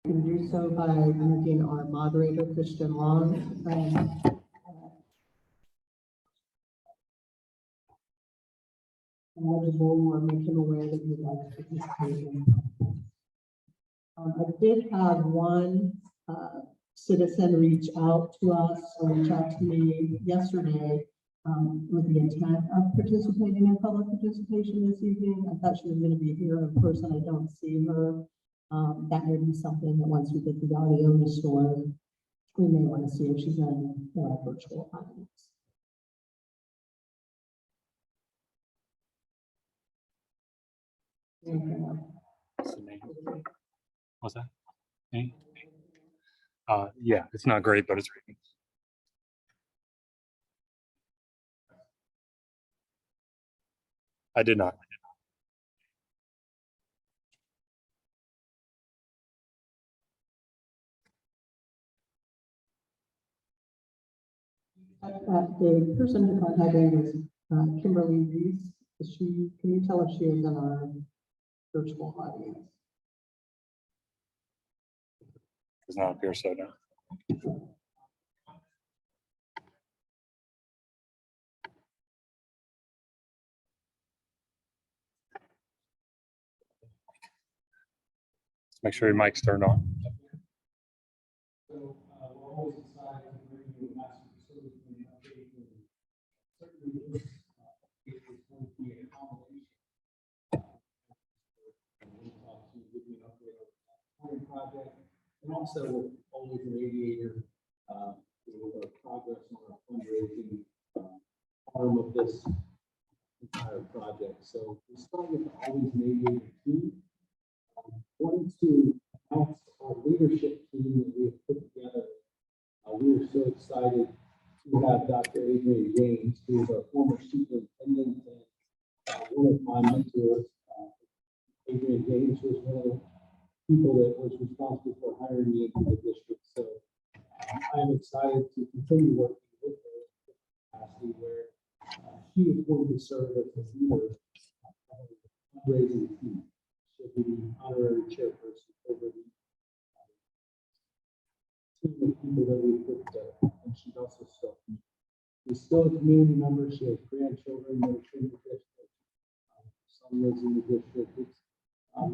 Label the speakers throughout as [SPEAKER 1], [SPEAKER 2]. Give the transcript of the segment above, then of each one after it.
[SPEAKER 1] Can do so by making our moderator, Christian Long, eligible or make him aware that you'd like to participate in. I did have one citizen reach out to us or reach out to me yesterday with the intent of participating in public participation this evening. I thought she was going to be here in person. I don't see her. That may be something that once we get the audio restored, we may want to see if she's in our virtual audience.
[SPEAKER 2] What's that? Me? Yeah, it's not great, but it's reading. I did not.
[SPEAKER 1] The person who contacted me is Kimberly Reese. Can you tell if she is in our virtual audience?
[SPEAKER 2] Does not appear so now. Make sure your mic's turned on.
[SPEAKER 3] So we're always excited to bring you a master facility plan update. Certainly this is going to be a combination. We'll talk to give you an update on the project, and also with always an aviator with our progress on our fundraising arm of this entire project. So we start with the Always an Aviator team. Wanted to announce our leadership team that we have put together. We are so excited to have Dr. Adrian James, who is our former superintendent and one of my mentors. Adrian James was one of the people that was responsible for hiring me into the district. So I am excited to continue working with her in the capacity where she is going to serve as a leader of the fundraising team. She'll be the honorary chairperson over the team of people that we put together, and she's also still. She's still a community member. She has grandchildren that are in the district. Son lives in the district. It's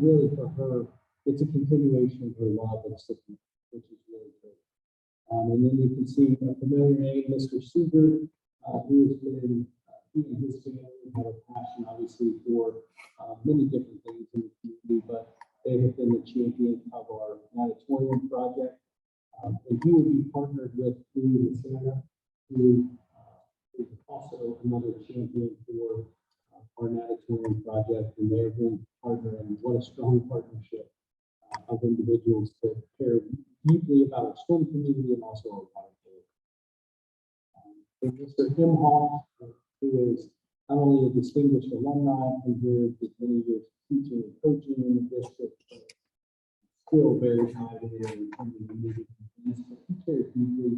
[SPEAKER 3] really for her, it's a continuation of her love of Sycamore, which is really great. And then you can see a familiar name, Mr. Seeger, who has been, he and his family have a passion, obviously, for many different things in the community, but they have been the champion of our natatorium project. And he will be partnered with Louis Santa, who is also another champion for our natatorium project, and they're going to partner, and what a strong partnership of individuals that care deeply about our swim community and also our water polo. Mr. Imhoff, who is not only a distinguished alumni from here with many years teaching and coaching in the district, but still very pioneer in attending the meetings. He cares deeply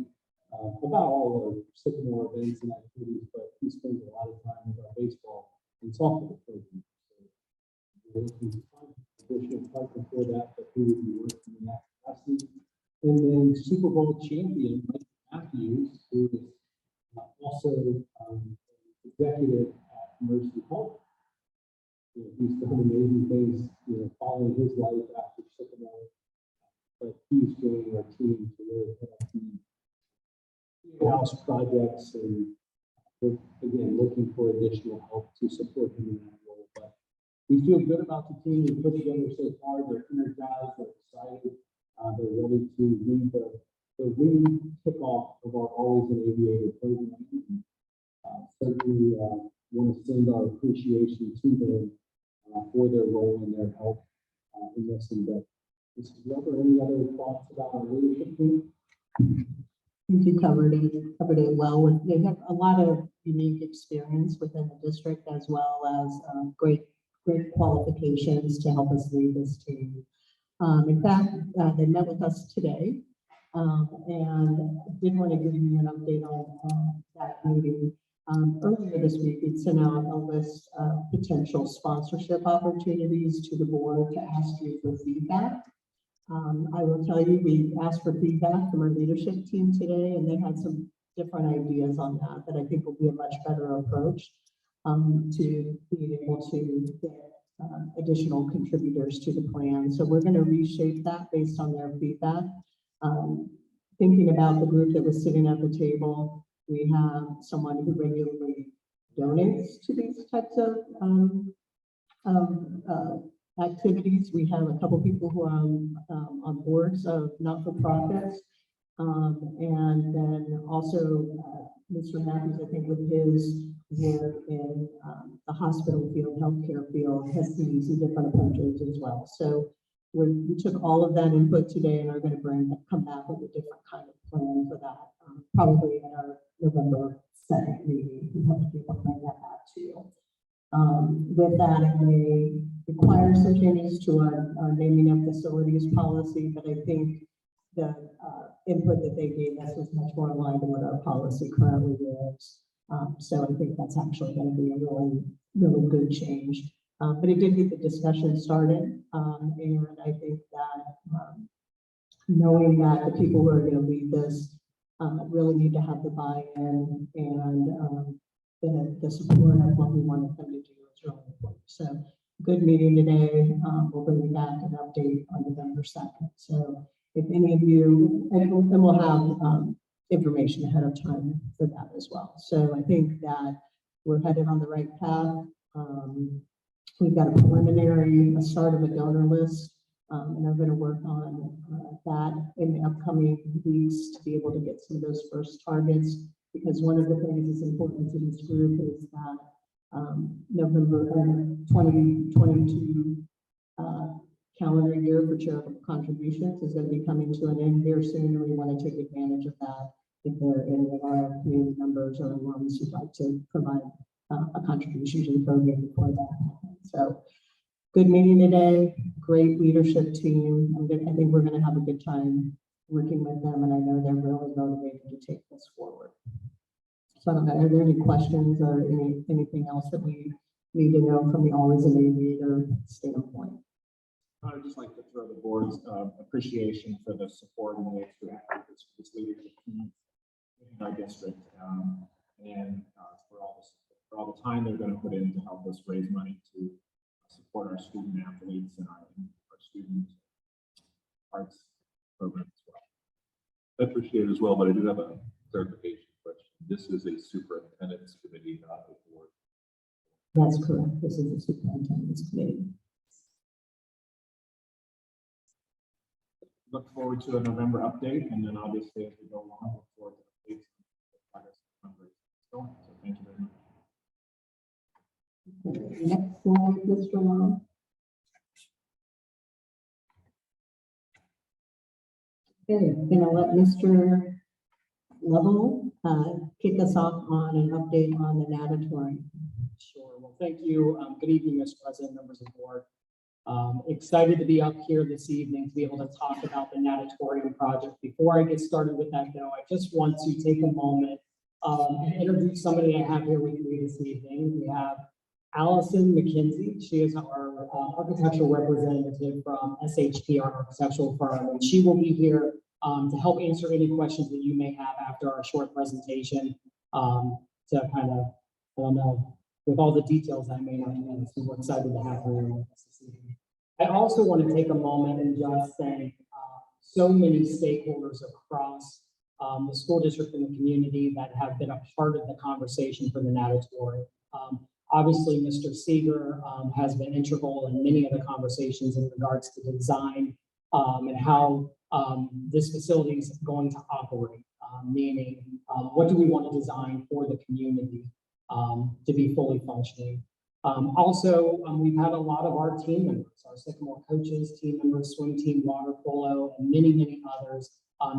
[SPEAKER 3] about all our Sycamore events and activities, but he spends a lot of time with our baseball and softball programs. So we're looking to find an additional partner for that, but he will be working in that capacity. And then Super Bowl champion Mike Matthews, who is also executive at Mercy Health. He's done amazing things, following his life after Sycamore, but he's joining our team to really help the house projects, and we're again looking for additional help to support him in that role. But we feel good about the team we put together so far. They're energized, they're excited, they're ready to lead the kickoff of our Always an Aviator program. Certainly want to send our appreciation to them for their role and their help in this endeavor. Mrs. Weber, any other thoughts about our leadership team?
[SPEAKER 1] I think you covered it well. They have a lot of unique experience within the district, as well as great qualifications to help us lead this team. In fact, they met with us today, and did want to give you an update on that meeting. Earlier this week, we sent out a list of potential sponsorship opportunities to the board to ask you for feedback. I will tell you, we asked for feedback from our leadership team today, and they had some different ideas on that I think will be a much better approach to being able to get additional contributors to the plan. So we're going to reshape that based on their feedback. Thinking about the group that was sitting at the table, we have someone who regularly donates to these types of activities. We have a couple people who are on boards of not-for-profits. And then also Mr. Matthews, I think with his work in the hospital field, healthcare field, has seen some different approaches as well. So we took all of that input today and are going to come back with a different kind of plan for that, probably at our November 2nd meeting. We have to be able to bring that back to you. With that, it may require some changes to our naming of facilities policy, but I think the input that they gave us was much more aligned to what our policy currently is. So I think that's actually going to be a really, really good change. But it did get the discussion started. And I think that knowing that the people who are going to lead this really need to have the buy-in and the support of what we wanted them to do is really important. So good meeting today. We'll bring you back an update on November 2nd. So if any of you, and we'll have information ahead of time for that as well. So I think that we're headed on the right path. We've got a preliminary, a start of a donor list, and I'm going to work on that in the upcoming weeks to be able to get some of those first targets, because one of the things that's important to this group is that November 2022 calendar year for charitable contributions is going to be coming to an end here soon, and we want to take advantage of that. If there are any of our community members or alums who'd like to provide a contribution to the program before that happens. So good meeting today, great leadership team. I think we're going to have a good time working with them, and I know they're really motivated to take this forward. So I don't know, are there any questions or anything else that we need to know from the always an leader standpoint?
[SPEAKER 4] I would just like to throw the board's appreciation for the support and the extra effort for this leadership team in our district, and for all the time they're going to put in to help us raise money to support our student athletes and our student arts program as well.
[SPEAKER 5] I appreciate it as well, but I do have a clarification question. This is a superintendent's committee, not a board.
[SPEAKER 1] That's correct. This is a superintendent's committee.
[SPEAKER 4] Look forward to a November update, and then obviously as we go along, look forward to updates on progress of November. So thank you very much.
[SPEAKER 1] Next slide, Mr. Long. Okay, I'm going to let Mr. Lovell kick us off on an update on the natatorium.
[SPEAKER 6] Sure. Well, thank you. Good evening, Mr. President, members of the board. Excited to be up here this evening to be able to talk about the natatorium project. Before I get started with that, though, I just want to take a moment and introduce somebody I have here with me this evening. We have Allison McKenzie. She is our architectural representative from SHP, our architectural firm, and she will be here to help answer any questions that you may have after our short presentation to kind of, I don't know, with all the details I may not know. So we're excited to have her with us this evening. I also want to take a moment and just thank so many stakeholders across the school district and the community that have been a part of the conversation for the natatorium. Obviously, Mr. Seeger has been integral in many of the conversations in regards to design and how this facility is going to operate, meaning what do we want to design for the community to be fully functioning. Also, we've had a lot of our team members, our Sycamore coaches, team members, swim team, water polo, and many, many others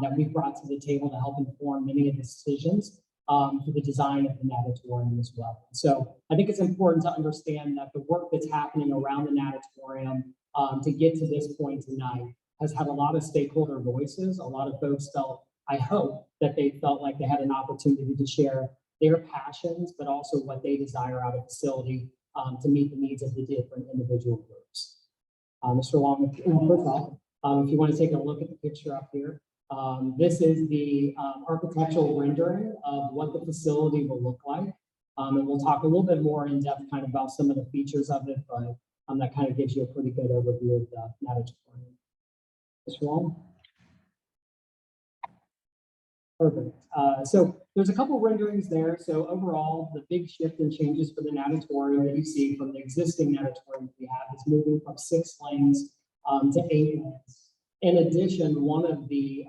[SPEAKER 6] that we've brought to the table to help inform many of the decisions for the design of the natatorium as well. So I think it's important to understand that the work that's happening around the natatorium to get to this point tonight has had a lot of stakeholder voices. A lot of folks felt, I hope, that they felt like they had an opportunity to share their passions, but also what they desire out of the facility to meet the needs of the different individual groups. Mr. Long, first off, If you want to take a look at the picture up here, this is the architectural rendering of what the facility will look like. And we'll talk a little bit more in depth kind of about some of the features of it, but that kind of gives you a pretty good overview of the natatorium. Mr. Wong? Perfect. So there's a couple renderings there. So overall, the big shift and changes for the natatorium that you see from the existing natatorium we have is moving from 6 lanes to 8 lanes. In addition, one of the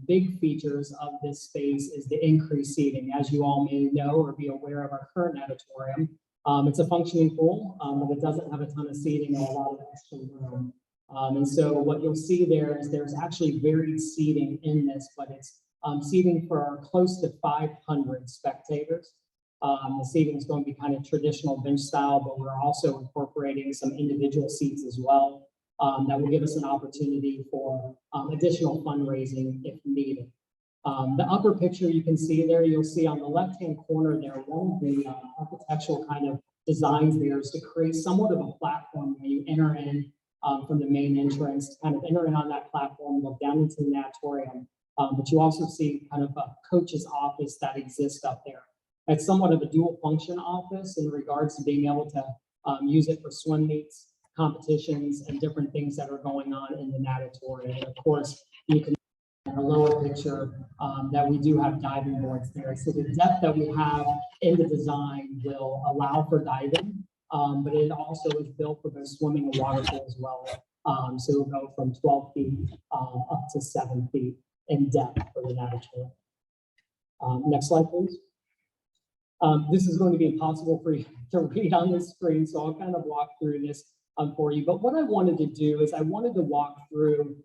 [SPEAKER 6] big features of this space is the increased seating. As you all may know or be aware of our current natatorium, it's a functioning pool, but it doesn't have a ton of seating and a lot of extra room. And so what you'll see there is there's actually varied seating in this, but it's seating for close to 500 spectators. The seating is going to be kind of traditional bench style, but we're also incorporating some individual seats as well. That will give us an opportunity for additional fundraising if needed. The upper picture you can see there, you'll see on the left-hand corner there, one of the architectural kind of designs there is to create somewhat of a platform where you enter in from the main entrance, kind of enter in on that platform, look down into the natatorium. But you also see kind of a coach's office that exists up there. It's somewhat of a dual function office in regards to being able to use it for swim meets, competitions, and different things that are going on in the natatorium. And of course, you can see in the lower picture that we do have diving boards there. So the depth that we have in the design will allow for diving, but it also is built for both swimming and water pool as well. So it'll go from 12 feet up to 7 feet in depth for the natatorium. Next slide, please. This is going to be impossible for you to read on the screen, so I'll kind of walk through this for you. But what I wanted to do is I wanted to walk through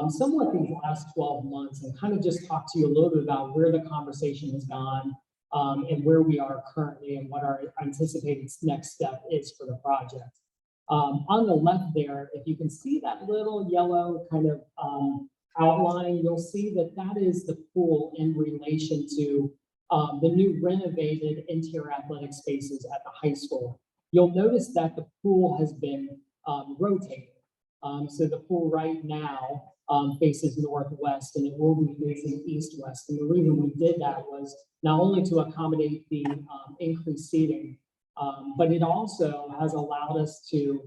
[SPEAKER 6] somewhat these last 12 months and kind of just talk to you a little bit about where the conversation has gone and where we are currently and what our anticipated next step is for the project. On the left there, if you can see that little yellow kind of outline, you'll see that that is the pool in relation to the new renovated interior athletic spaces at the high school. You'll notice that the pool has been rotated. So the pool right now faces northwest and it will be facing east-west. And the reason we did that was not only to accommodate the increased seating, but it also has allowed us to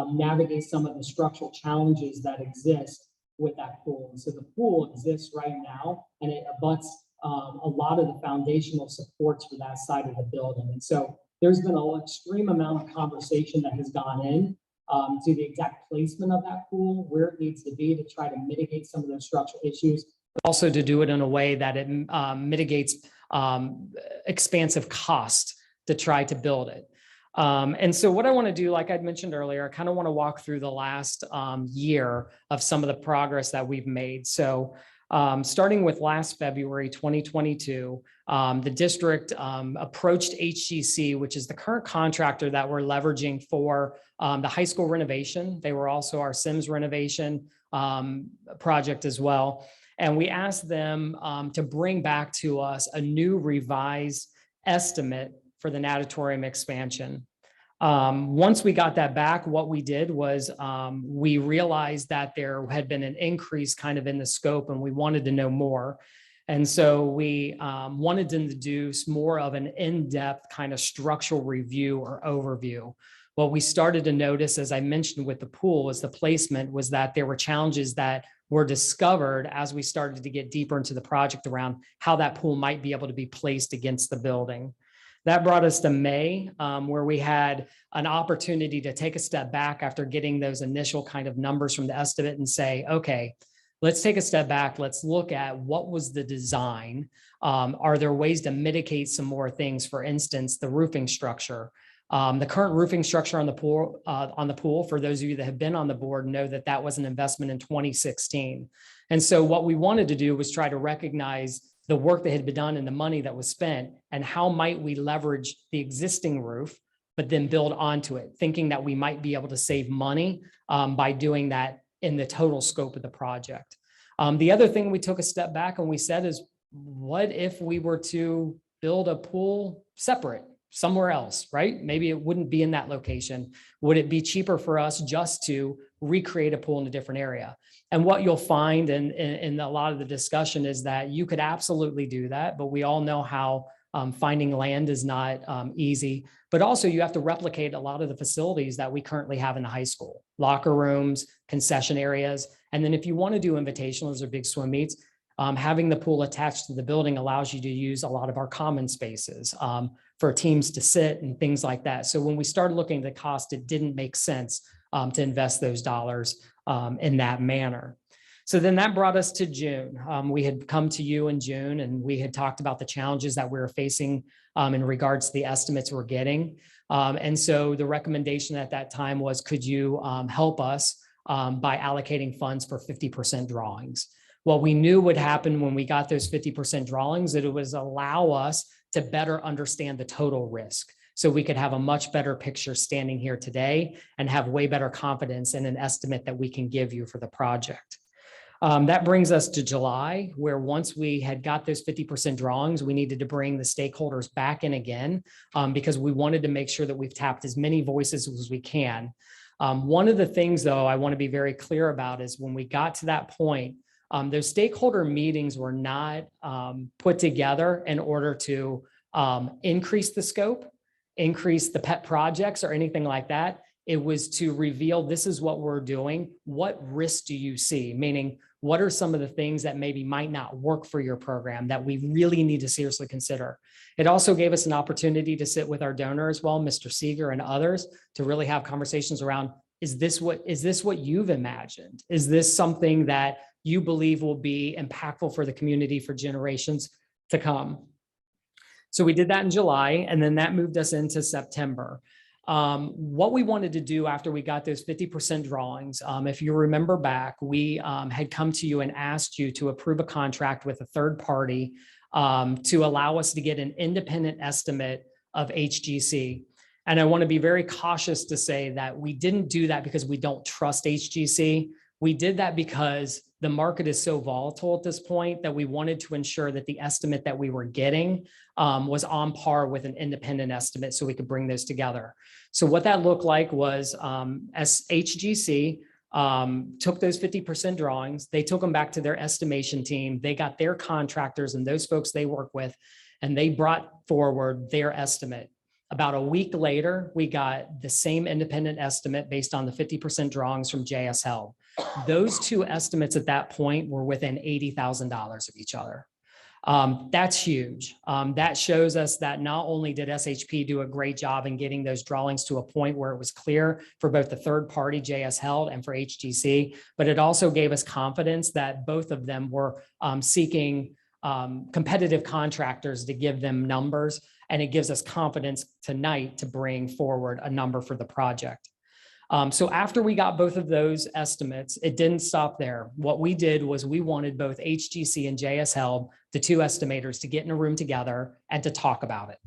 [SPEAKER 6] navigate some of the structural challenges that exist with that pool. And so the pool exists right now and it abuts a lot of the foundational supports for that side of the building. And so there's been an extreme amount of conversation that has gone in to the exact placement of that pool, where it needs to be to try to mitigate some of those structural issues, but also to do it in a way that it mitigates expansive cost to try to build it. And so what I want to do, like I'd mentioned earlier, I kind of want to walk through the last year of some of the progress that we've made. So starting with last February 2022, the district approached HGC, which is the current contractor that we're leveraging for the high school renovation. They were also our Sims renovation project as well. And we asked them to bring back to us a new revised estimate for the natatorium expansion. Once we got that back, what we did was we realized that there had been an increase kind of in the scope and we wanted to know more. And so we wanted them to do more of an in-depth kind of structural review or overview. What we started to notice, as I mentioned with the pool, was the placement was that there were challenges that were discovered as we started to get deeper into the project around how that pool might be able to be placed against the building. That brought us to May, where we had an opportunity to take a step back after getting those initial kind of numbers from the estimate and say, okay, let's take a step back. Let's look at what was the design. Are there ways to mitigate some more things? For instance, the roofing structure. The current roofing structure on the pool, for those of you that have been on the board, know that that was an investment in 2016. And so what we wanted to do was try to recognize the work that had been done and the money that was spent, and how might we leverage the existing roof, but then build onto it, thinking that we might be able to save money by doing that in the total scope of the project. The other thing we took a step back and we said is, what if we were to build a pool separate somewhere else, right? Maybe it wouldn't be in that location. Would it be cheaper for us just to recreate a pool in a different area? And what you'll find in a lot of the discussion is that you could absolutely do that, but we all know how finding land is not easy, but also you have to replicate a lot of the facilities that we currently have in the high school, locker rooms, concession areas. And then if you want to do invitationals or big swim meets, having the pool attached to the building allows you to use a lot of our common spaces for teams to sit and things like that. So when we started looking at the cost, it didn't make sense to invest those dollars in that manner. So then that brought us to June. We had come to you in June and we had talked about the challenges that we were facing in regards to the estimates we're getting. And so the recommendation at that time was, could you help us by allocating funds for 50% drawings? What we knew would happen when we got those 50% drawings, that it was allow us to better understand the total risk. So we could have a much better picture standing here today and have way better confidence in an estimate that we can give you for the project. That brings us to July, where once we had got those 50% drawings, we needed to bring the stakeholders back in again because we wanted to make sure that we've tapped as many voices as we can. One of the things, though, I want to be very clear about is when we got to that point, those stakeholder meetings were not put together in order to increase the scope, increase the pet projects or anything like that. It was to reveal, this is what we're doing. What risks do you see? Meaning, what are some of the things that maybe might not work for your program that we really need to seriously consider? It also gave us an opportunity to sit with our donor as well, Mr. Seeger and others, to really have conversations around, is this what you've imagined? Is this something that you believe will be impactful for the community for generations to come? So we did that in July, and then that moved us into September. What we wanted to do after we got those 50% drawings, if you remember back, we had come to you and asked you to approve a contract with a third party to allow us to get an independent estimate of HGC. And I want to be very cautious to say that we didn't do that because we don't trust HGC. We did that because the market is so volatile at this point that we wanted to ensure that the estimate that we were getting was on par with an independent estimate so we could bring those together. So what that looked like was as HGC took those 50% drawings, they took them back to their estimation team, they got their contractors and those folks they work with, and they brought forward their estimate. About a week later, we got the same independent estimate based on the 50% drawings from JS Held. Those two estimates at that point were within $80,000 of each other. That's huge. That shows us that not only did SHP do a great job in getting those drawings to a point where it was clear for both the third party JS Held and for HGC, but it also gave us confidence that both of them were seeking competitive contractors to give them numbers. And it gives us confidence tonight to bring forward a number for the project. So after we got both of those estimates, it didn't stop there. What we did was we wanted both HGC and JS Held, the two estimators, to get in a room together and to talk about it.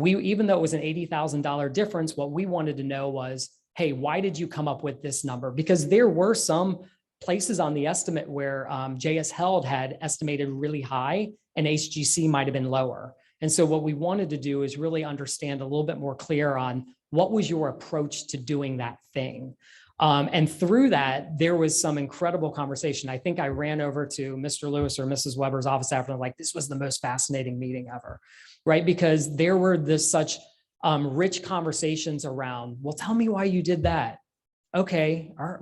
[SPEAKER 6] Even though it was an $80,000 difference, what we wanted to know was, hey, why did you come up with this number? Because there were some places on the estimate where JS Held had estimated really high and HGC might have been lower. And so what we wanted to do is really understand a little bit more clear on what was your approach to doing that thing. And through that, there was some incredible conversation. I think I ran over to Mr. Lewis or Mrs. Weber's office after, like, this was the most fascinating meeting ever, right? Because there were such rich conversations around, well, tell me why you did that. Okay, all right,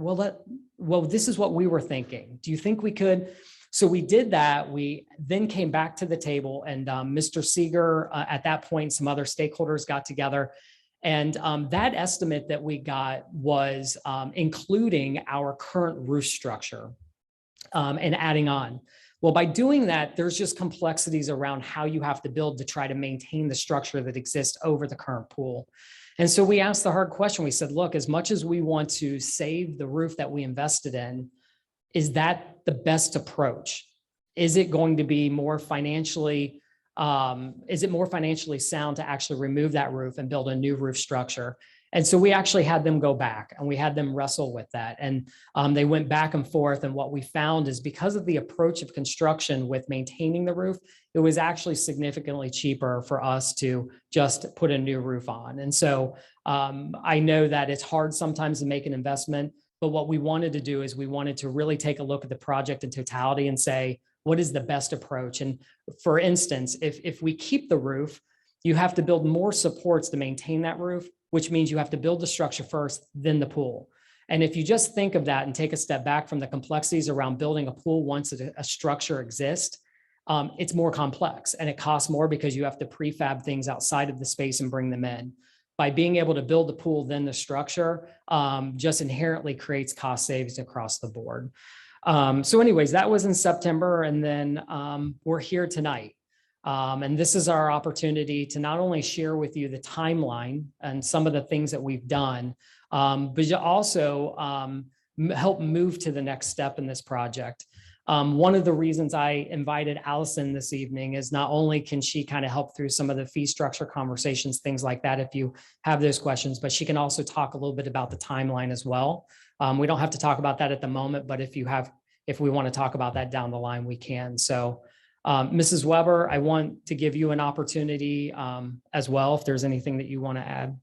[SPEAKER 6] well, this is what we were thinking. Do you think we could? So we did that. We then came back to the table and Mr. Seeger, at that point, some other stakeholders got together. And that estimate that we got was including our current roof structure and adding on. Well, by doing that, there's just complexities around how you have to build to try to maintain the structure that exists over the current pool. And so we asked the hard question. We said, look, as much as we want to save the roof that we invested in, is that the best approach? Is it going to be more financially, sound to actually remove that roof and build a new roof structure? And so we actually had them go back and we had them wrestle with that. And they went back and forth. And what we found is because of the approach of construction with maintaining the roof, it was actually significantly cheaper for us to just put a new roof on. And so I know that it's hard sometimes to make an investment, but what we wanted to do is we wanted to really take a look at the project in totality and say, what is the best approach? And for instance, if we keep the roof, you have to build more supports to maintain that roof, which means you have to build the structure first, then the pool. And if you just think of that and take a step back from the complexities around building a pool once a structure exists, it's more complex and it costs more because you have to prefab things outside of the space and bring them in. By being able to build the pool, then the structure just inherently creates cost savings across the board. So anyways, that was in September, and then we're here tonight. And this is our opportunity to not only share with you the timeline and some of the things that we've done, but also help move to the next step in this project. One of the reasons I invited Allison this evening is not only can she kind of help through some of the fee structure conversations, things like that, if you have those questions, but she can also talk a little bit about the timeline as well. We don't have to talk about that at the moment, but if we want to talk about that down the line, we can. So Mrs. Weber, I want to give you an opportunity as well, if there's anything that you want to add.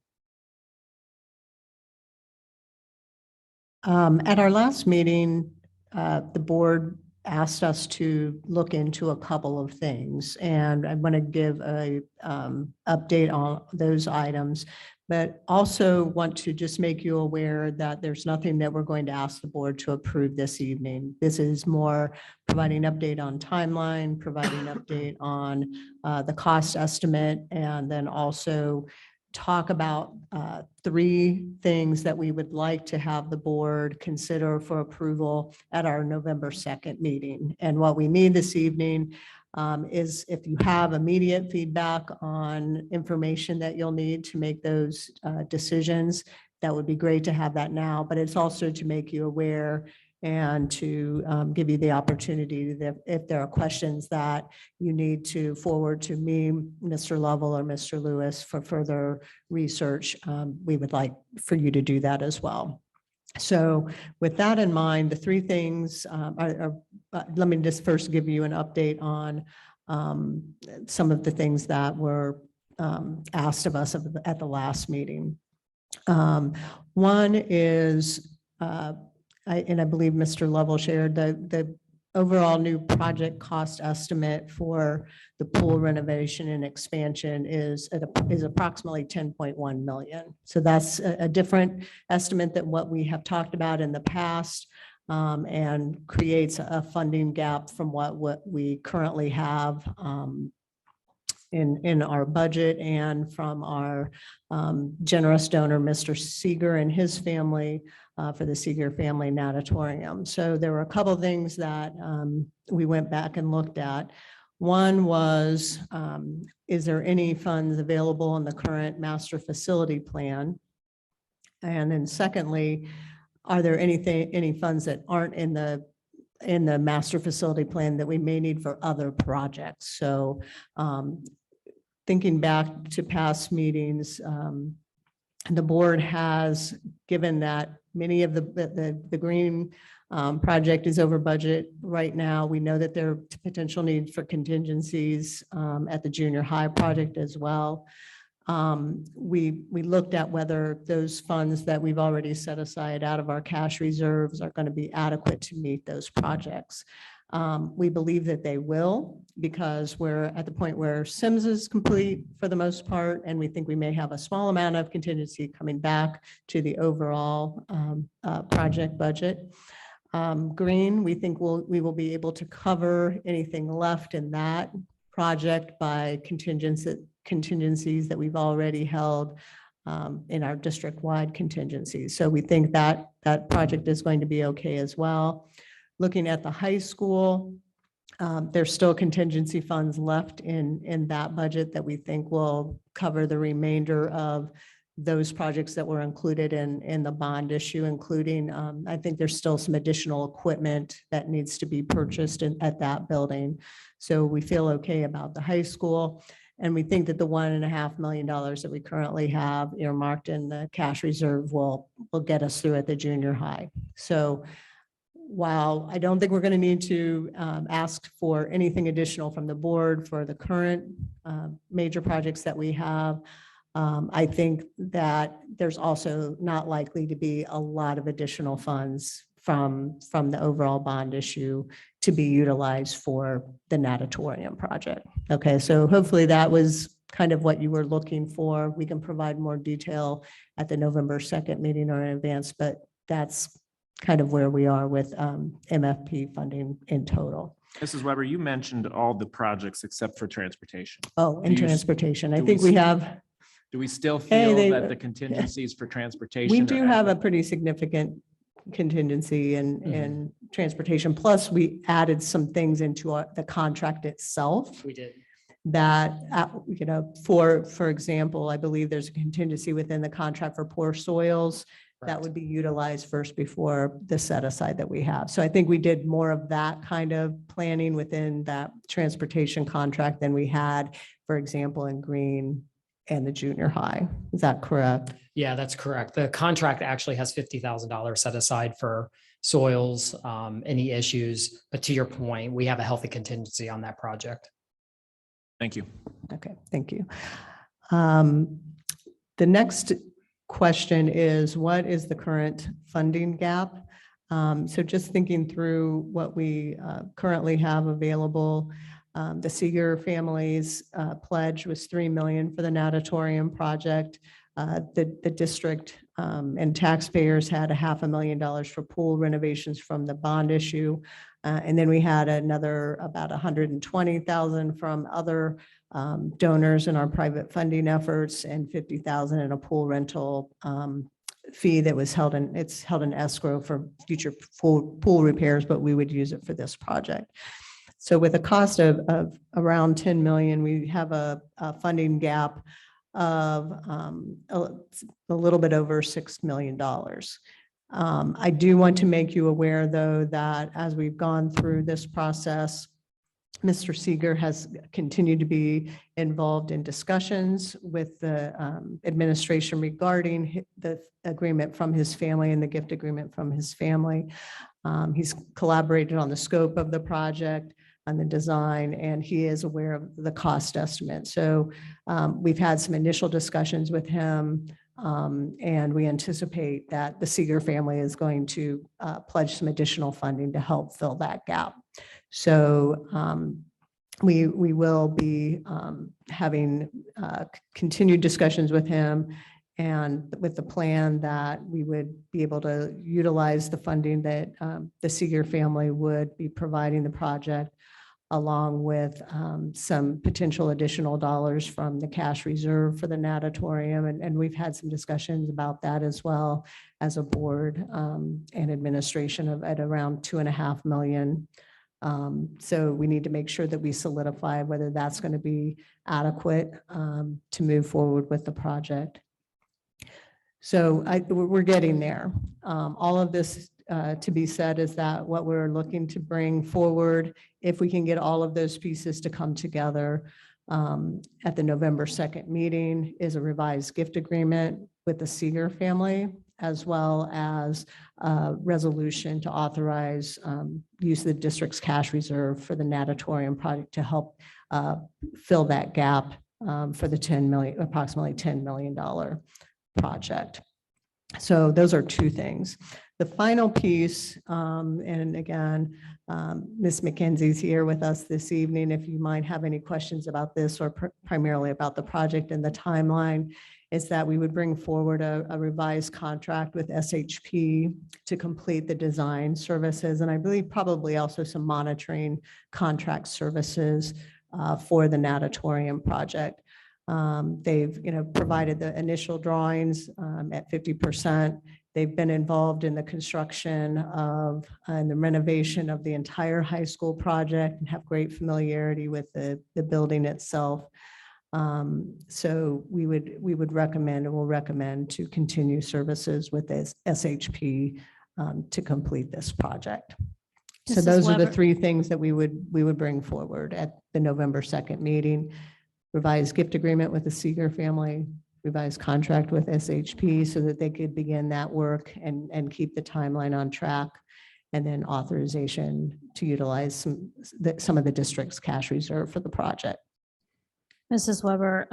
[SPEAKER 1] At our last meeting, the board asked us to look into a couple of things, and I want to give a update on those items, but also want to just make you aware that there's nothing that we're going to ask the board to approve this evening. This is more providing update on timeline, providing update on the cost estimate, and then also talk about 3 things that we would like to have the board consider for approval at our November 2nd meeting. And what we need this evening is if you have immediate feedback on information that you'll need to make those decisions, that would be great to have that now, but it's also to make you aware and to give you the opportunity that if there are questions that you need to forward to me, Mr. Lovell or Mr. Lewis for further research, we would like for you to do that as well. So with that in mind, the 3 things let me just first give you an update on some of the things that were asked of us at the last meeting. One is, and I believe Mr. Lovell shared the overall new project cost estimate for the pool renovation and expansion is approximately 10.1 million. So that's a different estimate than what we have talked about in the past, and creates a funding gap from what we currently have in our budget and from our generous donor, Mr. Seeger and his family, for the Seeger Family Natatorium. So there were a couple of things that we went back and looked at. One was, is there any funds available in the current master facility plan? And then secondly, are there any funds that aren't in the master facility plan that we may need for other projects? So thinking back to past meetings, the board has, given that many of the green project is over budget right now. We know that there are potential needs for contingencies at the junior high project as well. We looked at whether those funds that we've already set aside out of our cash reserves are going to be adequate to meet those projects. We believe that they will, because we're at the point where Sims is complete for the most part, and we think we may have a small amount of contingency coming back to the overall project budget. Green, we think we will be able to cover anything left in that project by contingencies that we've already held in our district-wide contingencies. So we think that that project is going to be okay as well. Looking at the high school, there's still contingency funds left in that budget that we think will cover the remainder of those projects that were included in the bond issue, including, I think there's still some additional equipment that needs to be purchased at that building. So we feel okay about the high school. And we think that the $1.5 million that we currently have earmarked in the cash reserve will get us through at the junior high. So while I don't think we're going to need to ask for anything additional from the board for the current major projects that we have, I think that there's also not likely to be a lot of additional funds from the overall bond issue to be utilized for the natatorium project. Okay, so hopefully that was kind of what you were looking for. We can provide more detail at the November 2nd meeting or in advance, but that's kind of where we are with MFP funding in total.
[SPEAKER 7] Mrs. Weber, you mentioned all the projects except for transportation.
[SPEAKER 1] Oh, and
[SPEAKER 7] Do you-
[SPEAKER 1] transportation. I
[SPEAKER 7] do
[SPEAKER 1] think
[SPEAKER 7] we
[SPEAKER 1] we have,
[SPEAKER 7] Do we still
[SPEAKER 1] Hey,
[SPEAKER 7] feel
[SPEAKER 1] they-
[SPEAKER 7] that the contingencies for transportation?
[SPEAKER 1] we
[SPEAKER 7] are
[SPEAKER 1] do have a
[SPEAKER 7] adequate?
[SPEAKER 1] pretty significant contingency in
[SPEAKER 7] Mm-hmm.
[SPEAKER 1] transportation. Plus, we added some things into the contract itself
[SPEAKER 6] We did.
[SPEAKER 1] that, for example, I believe there's a contingency within the contract for poor soils that
[SPEAKER 6] Correct.
[SPEAKER 1] would be utilized first before the set aside that we have. So I think we did more of that kind of planning within that transportation contract than we had, for example, in Green and the junior high. Is that correct?
[SPEAKER 6] Yeah, that's correct. The contract actually has $50,000 set aside for soils, any issues. But to your point, we have a healthy contingency on that project.
[SPEAKER 7] Thank you.
[SPEAKER 1] Okay, thank you. The next question is, what is the current funding gap? So just thinking through what we currently have available, the Seeger family's pledge was $3 million for the natatorium project. The district and taxpayers had $500,000 for pool renovations from the bond issue. And then we had another about $120,000 from other donors in our private funding efforts and $50,000 in a pool rental fee that was held in escrow for future pool repairs, but we would use it for this project. So with a cost of around $10 million, we have a funding gap of a little bit over $6 million. I do want to make you aware, though, that as we've gone through this process, Mr. Seeger has continued to be involved in discussions with the administration regarding the agreement from his family and the gift agreement from his family. He's collaborated on the scope of the project and the design, and he is aware of the cost estimate. So we've had some initial discussions with him, and we anticipate that the Seeger family is going to pledge some additional funding to help fill that gap. So we will be having continued discussions with him, and with the plan that we would be able to utilize the funding that the Seeger family would be providing the project, along with some potential additional dollars from the cash reserve for the natatorium. And we've had some discussions about that as well as a board and administration at around $2.5 million. So we need to make sure that we solidify whether that's going to be adequate to move forward with the project. So we're getting there. All of this to be said is that what we're looking to bring forward, if we can get all of those pieces to come together at the November 2nd meeting, is a revised gift agreement with the Seeger family, as well as a resolution to authorize use of the district's cash reserve for the natatorium project to help fill that gap for the approximately $10 million project. So those are two things. The final piece, and again, Ms. McKenzie's here with us this evening. If you might have any questions about this or primarily about the project and the timeline, is that we would bring forward a revised contract with SHP to complete the design services. And I believe probably also some monitoring contract services for the natatorium project. They've provided the initial drawings at 50%. They've been involved in the construction of and the renovation of the entire high school project and have great familiarity with the building itself. So we would recommend and will recommend to continue services with this SHP to complete this project. So
[SPEAKER 8] Mrs.
[SPEAKER 1] those are the
[SPEAKER 8] Weber?
[SPEAKER 1] three things that we would bring forward at the November 2nd meeting. revised gift agreement with the Seeger family, revised contract with SHP so that they could begin that work and keep the timeline on track. And then authorization to utilize some of the district's cash reserve for the project.
[SPEAKER 8] Mrs. Weber,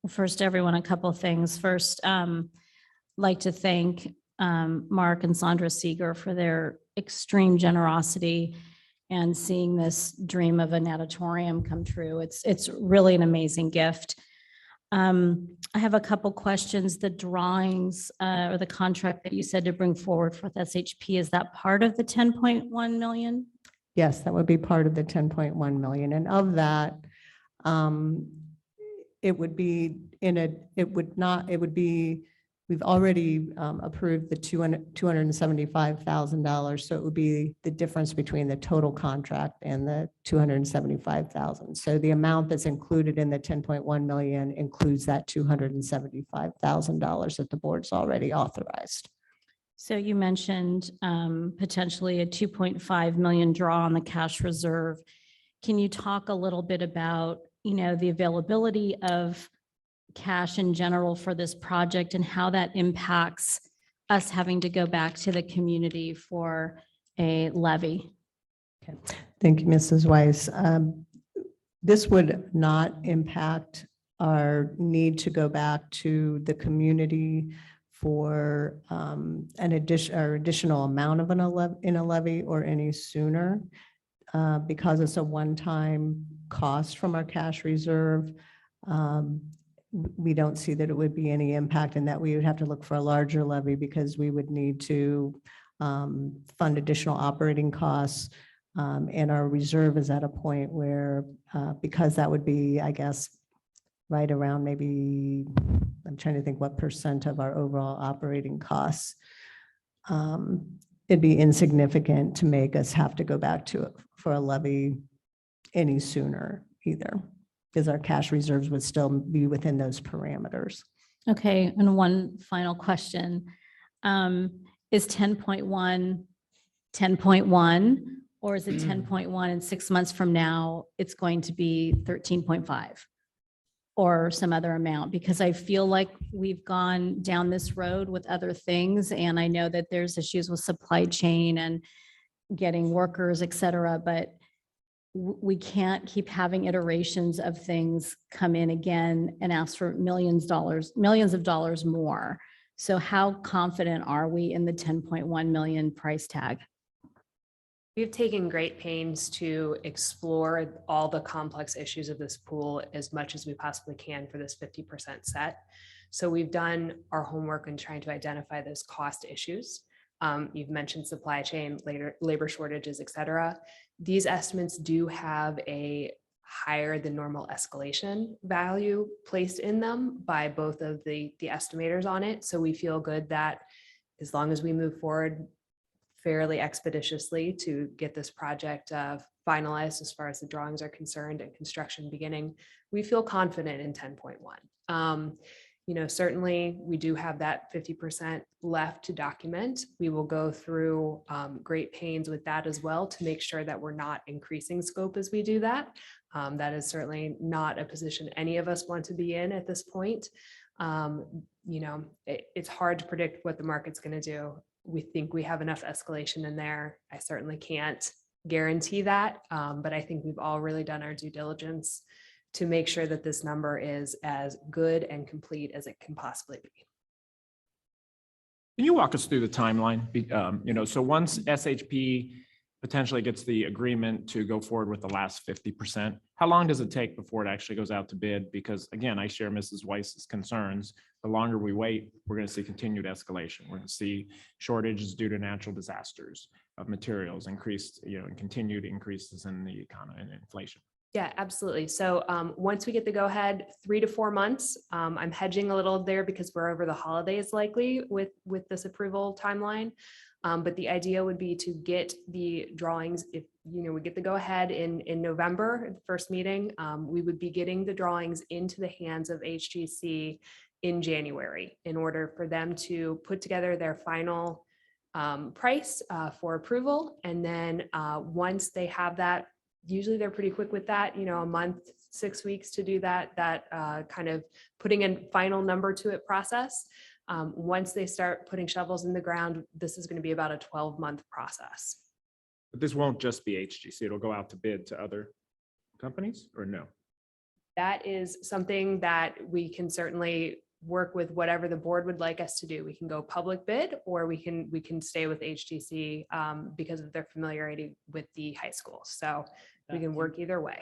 [SPEAKER 8] first, everyone, a couple of things. First, like to thank Mark and Sandra Seeger for their extreme generosity and seeing this dream of a natatorium come true. It's really an amazing gift. I have a couple questions. The drawings or the contract that you said to bring forward with SHP, is that part of the 10.1 million?
[SPEAKER 1] Yes, that would be part of the 10.1 million. And of that, it would be we've already approved the $275,000. So it would be the difference between the total contract and the 275,000. So the amount that's included in the 10.1 million includes that $275,000 that the board's already authorized.
[SPEAKER 8] So you mentioned potentially a 2.5 million draw on the cash reserve. Can you talk a little bit about, the availability of cash in general for this project and how that impacts us having to go back to the community for a levy?
[SPEAKER 1] Okay. Thank you, Mrs. Weiss. This would not impact our need to go back to the community for an additional amount of a levy or any sooner because it's a one-time cost from our cash reserve. We don't see that it would be any impact and that we would have to look for a larger levy because we would need to fund additional operating costs. And our reserve is at a point where, because that would be, I guess, right around maybe, I'm trying to think what percent of our overall operating costs, it'd be insignificant to make us have to go back to it for a levy any sooner either, because our cash reserves would still be within those parameters.
[SPEAKER 8] Okay, and one final question. Is 10.1 10.1, or is it 10.1 and 6 months from now, it's going to be 13.5 or some other amount? Because I feel like we've gone down this road with other things, and I know that there's issues with supply chain and getting workers, et cetera, but we can't keep having iterations of things come in again and ask for millions of dollars more. So how confident are we in the 10.1 million price tag?
[SPEAKER 9] We've taken great pains to explore all the complex issues of this pool as much as we possibly can for this 50% set. So we've done our homework in trying to identify those cost issues. You've mentioned supply chain, labor shortages, et cetera. These estimates do have a higher than normal escalation value placed in them by both of the estimators on it. So we feel good that as long as we move forward fairly expeditiously to get this project finalized as far as the drawings are concerned and construction beginning, we feel confident in 10.1. Certainly we do have that 50% left to document. We will go through great pains with that as well to make sure that we're not increasing scope as we do that. That is certainly not a position any of us want to be in at this point. It's hard to predict what the market's going to do. We think we have enough escalation in there. I certainly can't guarantee that, but I think we've all really done our due diligence to make sure that this number is as good and complete as it can possibly be.
[SPEAKER 7] Can you walk us through the timeline? So once SHP potentially gets the agreement to go forward with the last 50%, how long does it take before it actually goes out to bid? Because again, I share Mrs. Weiss's concerns. The longer we wait, we're going to see continued escalation. We're going to see shortages due to natural disasters of materials, increased, and continued increases in the economy and inflation.
[SPEAKER 9] Yeah, absolutely. So once we get the go ahead, 3 to 4 months, I'm hedging a little there because we're over the holidays likely with this approval timeline. But the idea would be to get the drawings, if we get the go ahead in November, the first meeting, we would be getting the drawings into the hands of HGC in January in order for them to put together their final price for approval. And then once they have that usually they're pretty quick with that, you know, a month, 6 weeks to do that kind of putting a final number to it process. Once they start putting shovels in the ground, this is going to be about a 12-month process.
[SPEAKER 7] But this won't just be HGC, it'll go out to bid to other companies or no?
[SPEAKER 9] That is something that we can certainly work with whatever the board would like us to do. We can go public bid, or we can stay with HTC because of their familiarity with the high school. So we can work either way.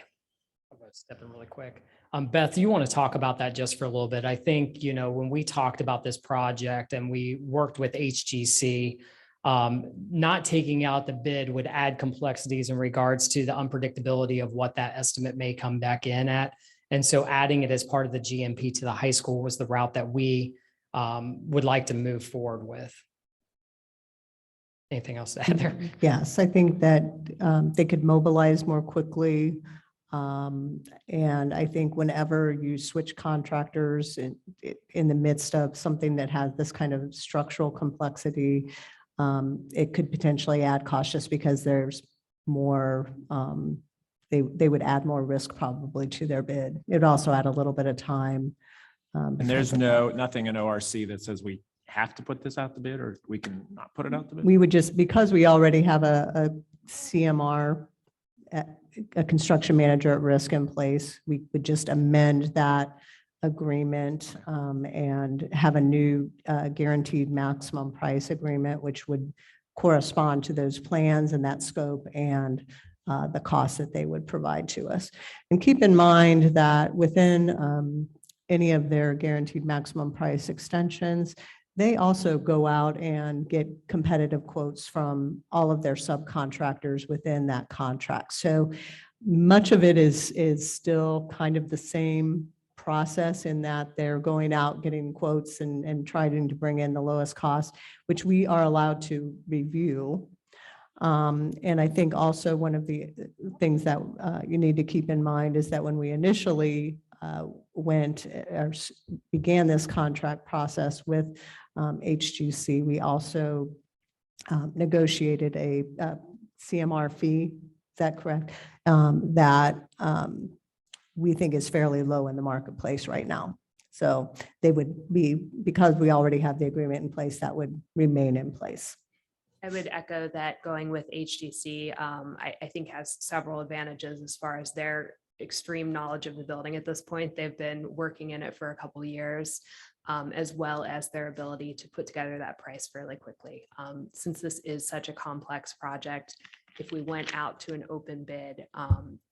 [SPEAKER 6] I'm going to step in really quick. Beth, you want to talk about that just for a little bit? I think, you know, when we talked about this project and we worked with HGC, not taking out the bid would add complexities in regards to the unpredictability of what that estimate may come back in at. And so adding it as part of the GMP to the high school was the route that we would like to move forward with. Anything else to add there?
[SPEAKER 1] Yes, I think that they could mobilize more quickly. And I think whenever you switch contractors in the midst of something that has this kind of structural complexity, it could potentially add cost just because there's more, they would add more risk probably to their bid. It'd also add a little bit of time.
[SPEAKER 7] And there's nothing in ORC that says we have to put this out to bid, or we can not put it out to bid?
[SPEAKER 1] We would just, because we already have a CMR, a construction manager at risk in place, we would just amend that agreement and have a new guaranteed maximum price agreement, which would correspond to those plans and that scope and the costs that they would provide to us. And keep in mind that within any of their guaranteed maximum price extensions, they also go out and get competitive quotes from all of their subcontractors within that contract. So much of it is still kind of the same process in that they're going out, getting quotes and trying to bring in the lowest cost, which we are allowed to review. And I think also one of the things that you need to keep in mind is that when we initially began this contract process with HGC, we also negotiated a CMR fee. Is that correct? That we think is fairly low in the marketplace right now. So they would be, because we already have the agreement in place, that would remain in place.
[SPEAKER 9] I would echo that going with HGC, I think has several advantages as far as their extreme knowledge of the building at this point. They've been working in it for a couple of years, as well as their ability to put together that price fairly quickly. Since this is such a complex project, if we went out to an open bid,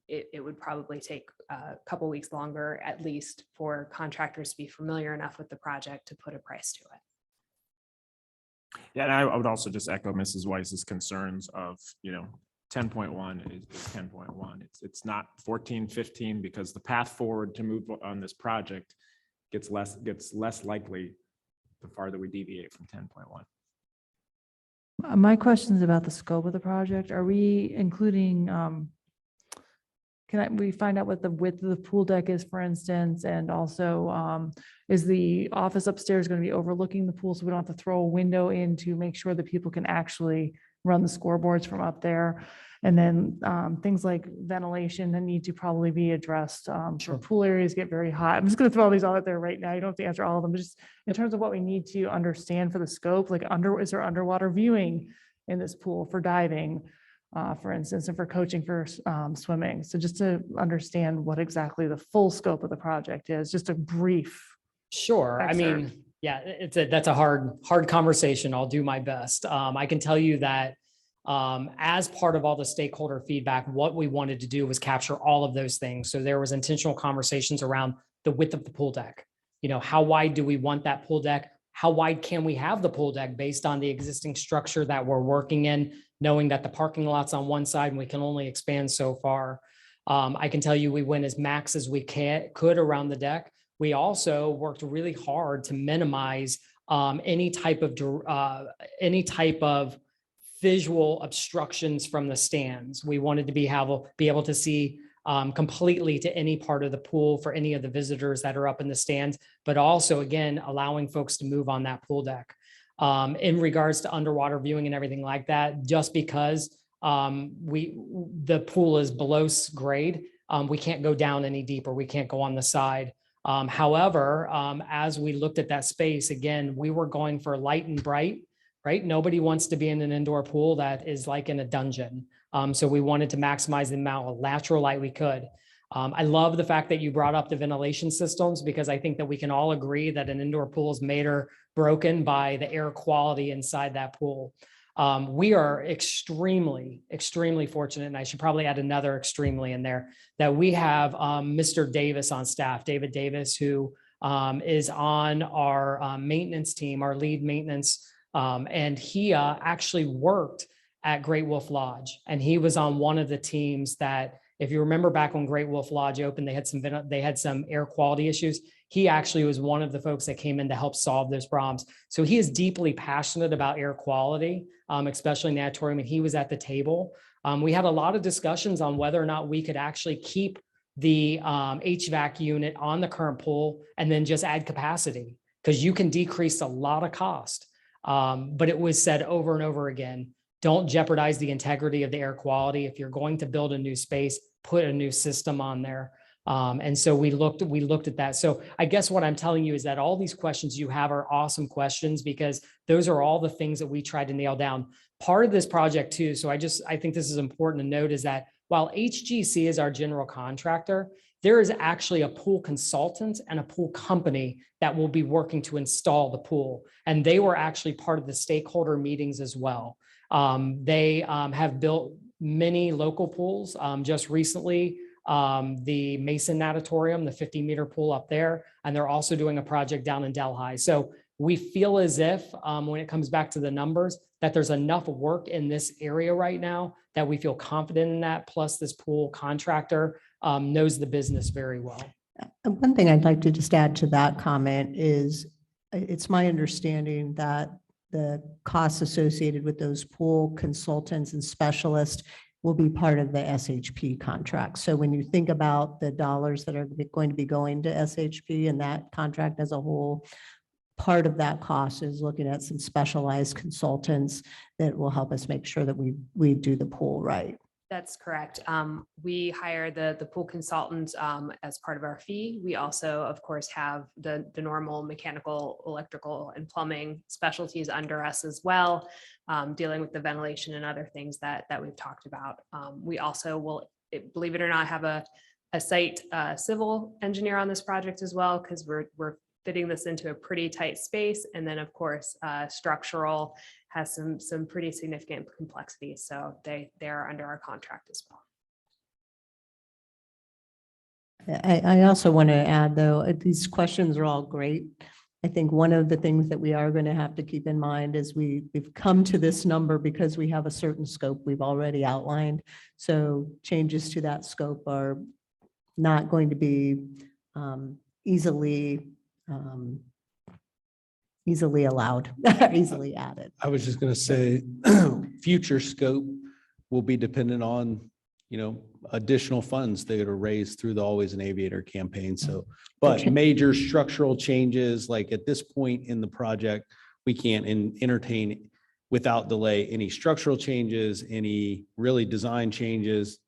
[SPEAKER 9] it would probably take a couple weeks longer, at least, for contractors to be familiar enough with the project to put a price to it.
[SPEAKER 7] Yeah, and I would also just echo Mrs. Weiss's concerns of, 10.1 is 10.1. It's not 14, 15, because the path forward to move on this project gets less likely the farther we deviate from 10.1.
[SPEAKER 10] My question is about the scope of the project. Are we including, we find out what the width of the pool deck is, for instance, and also is the office upstairs going to be overlooking the pool so we don't have to throw a window in to make sure that people can actually run the scoreboards from up there? And then things like ventilation that need to probably be addressed. Sure. Pool areas get very hot. I'm just going to throw all these out there right now. You don't have to answer all of them, but just in terms of what we need to understand for the scope, like is there underwater viewing in this pool for diving, for instance, and for coaching for swimming? So just to understand what exactly the full scope of the project is, just a brief.
[SPEAKER 6] Sure. I mean, yeah, that's a hard conversation. I'll do my best. I can tell you that as part of all the stakeholder feedback, what we wanted to do was capture all of those things. So there was intentional conversations around the width of the pool deck. How wide do we want that pool deck? How wide can we have the pool deck based on the existing structure that we're working in, knowing that the parking lot's on one side and we can only expand so far. I can tell you we went as max as we could around the deck. We also worked really hard to minimize any type of visual obstructions from the stands. We wanted to be able to see completely to any part of the pool for any of the visitors that are up in the stands, but also, again, allowing folks to move on that pool deck. In regards to underwater viewing and everything like that, just because the pool is below grade. We can't go down any deeper. We can't go on the side. However, as we looked at that space, again, we were going for light and bright, right? Nobody wants to be in an indoor pool that is like in a dungeon. So we wanted to maximize the amount of natural light we could. I love the fact that you brought up the ventilation systems, because I think that we can all agree that an indoor pool is made or broken by the air quality inside that pool. We are extremely, extremely fortunate, and I should probably add another extremely in there, that we have Mr. Davis on staff, David Davis, who is on our maintenance team, our lead maintenance, and he actually worked at Great Wolf Lodge, and he was on one of the teams that, if you remember back when Great Wolf Lodge opened, they had some air quality issues. He actually was one of the folks that came in to help solve those problems. So he is deeply passionate about air quality, especially in the auditorium, and he was at the table. We had a lot of discussions on whether or not we could actually keep the HVAC unit on the current pool and then just add capacity, because you can decrease a lot of cost. But it was said over and over again, don't jeopardize the integrity of the air quality. If you're going to build a new space, put a new system on there. And so we looked at that. So I guess what I'm telling you is that all these questions you have are awesome questions, because those are all the things that we tried to nail down. Part of this project too, so I think this is important to note, is that while HGC is our general contractor, there is actually a pool consultant and a pool company that will be working to install the pool. And they were actually part of the stakeholder meetings as well. They have built many local pools. Just recently, the Mason Natatorium, the 50-meter pool up there, and they're also doing a project down in Delhi. So we feel as if, when it comes back to the numbers, that there's enough work in this area right now that we feel confident in that. Plus, this pool contractor knows the business very well.
[SPEAKER 1] One thing I'd like to just add to that comment is, it's my understanding that the costs associated with those pool consultants and specialists will be part of the SHP contract. So when you think about the dollars that are going to be going to SHP and that contract as a whole, part of that cost is looking at some specialized consultants that will help us make sure that we do the pool right.
[SPEAKER 9] That's correct. We hire the pool consultants as part of our fee. We also, of course, have the normal mechanical, electrical, and plumbing specialties under us as well, dealing with the ventilation and other things that we've talked about. We also will, believe it or not, have a site civil engineer on this project as well, because we're fitting this into a pretty tight space. And then, of course, structural has some pretty significant complexities. So they're under our contract as well.
[SPEAKER 1] I also want to add, though, these questions are all great. I think one of the things that we are going to have to keep in mind is we've come to this number because we have a certain scope we've already outlined. So changes to that scope are not going to be easily allowed, easily added.
[SPEAKER 11] I was just going to say, future scope will be dependent on, additional funds that are raised through the Always an Aviator campaign. So, but major structural changes, like at this point in the project, we can't entertain without delay any structural changes, any really design changes.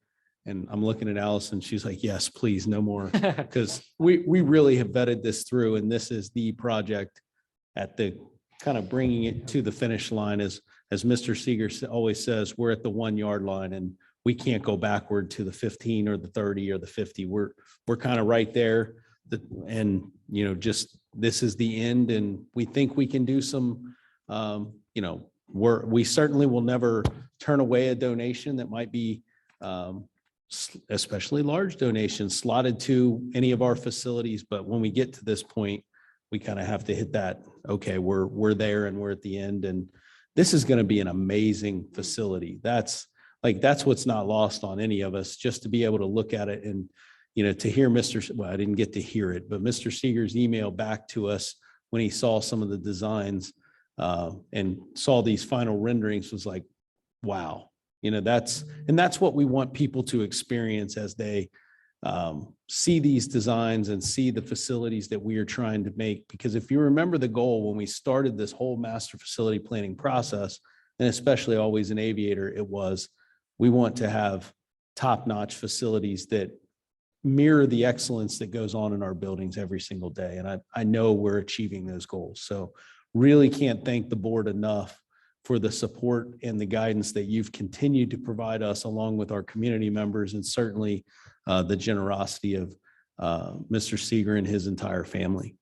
[SPEAKER 11] And I'm looking at Allison, she's like, yes, please, no more. Because we really have vetted this through, and this is the project at the kind of bringing it to the finish line. As Mr. Seeger always says, we're at the 1 yard line and we can't go backward to the 15 or the 30 or the 50. We're kind of right there. And, just this is the end, and we think we can do some, we certainly will never turn away a donation that might be, especially large donations slotted to any of our facilities. But when we get to this point, we kind of have to hit that, okay, we're there and we're at the end. And this is going to be an amazing facility. That's what's not lost on any of us, just to be able to look at it and, to hear I didn't get to hear it, but Mr. Seeger's email back to us when he saw some of the designs and saw these final renderings was like, wow, that's what we want people to experience as they see these designs and see the facilities that we are trying to make. Because if you remember the goal when we started this whole master facility planning process, and especially Always an Aviator, it was, We want to have top-notch facilities that mirror the excellence that goes on in our buildings every single day. And I know we're achieving those goals. So really can't thank the board enough for the support and the guidance that you've continued to provide us along with our community members, and certainly the generosity of Mr. Seeger and his entire family.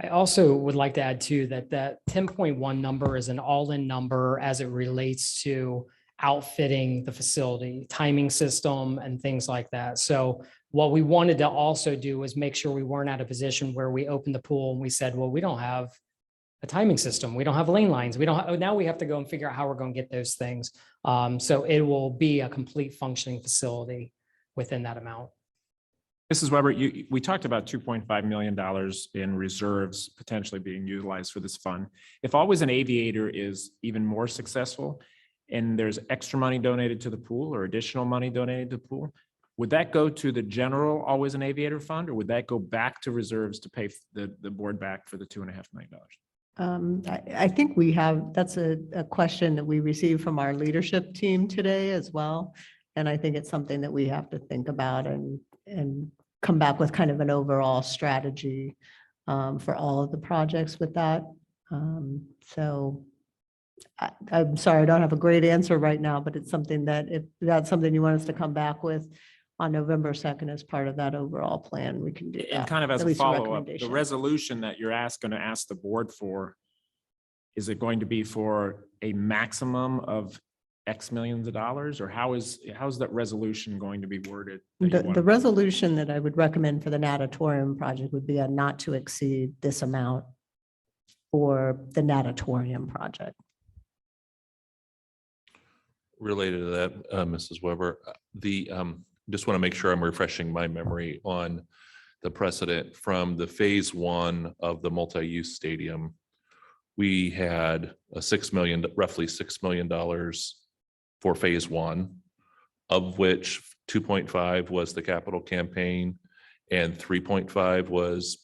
[SPEAKER 6] I also would like to add too, that 10.1 number is an all-in number as it relates to outfitting the facility, timing system and things like that. So what we wanted to also do was make sure we weren't at a position where we opened the pool and we said, well, we don't have a timing system. We don't have lane lines. Now we have to go and figure out how we're going to get those things. So it will be a complete functioning facility within that amount.
[SPEAKER 7] Mrs. Weber, we talked about $2.5 million in reserves potentially being utilized for this fund. If Always an Aviator is even more successful and there's extra money donated to the pool or additional money donated to the pool, would that go to the general Always an Aviator fund, or would that go back to reserves to pay the board back for the $2.5 million?
[SPEAKER 1] I think that's a question that we received from our leadership team today as well. And I think it's something that we have to think about and come back with kind of an overall strategy for all of the projects with that. So I'm sorry, I don't have a great answer right now, but it's something that if that's something you want us to come back with on November 2nd as part of that overall plan, we can do that.
[SPEAKER 7] And kind of as
[SPEAKER 1] At
[SPEAKER 7] a
[SPEAKER 1] least
[SPEAKER 7] follow-up, the
[SPEAKER 1] recommendation.
[SPEAKER 7] resolution that you're going to ask the board for, is it going to be for a maximum of X millions of dollars, or how's that resolution going to be worded?
[SPEAKER 1] The resolution that I would recommend for the natatorium project would be a not to exceed this amount for the natatorium project.
[SPEAKER 5] Related to that, Mrs. Weber, just want to make sure I'm refreshing my memory on the precedent from the phase 1 of the multi-use stadium. We had roughly $6 million for phase 1, of which 2.5 was the capital campaign and 3.5 was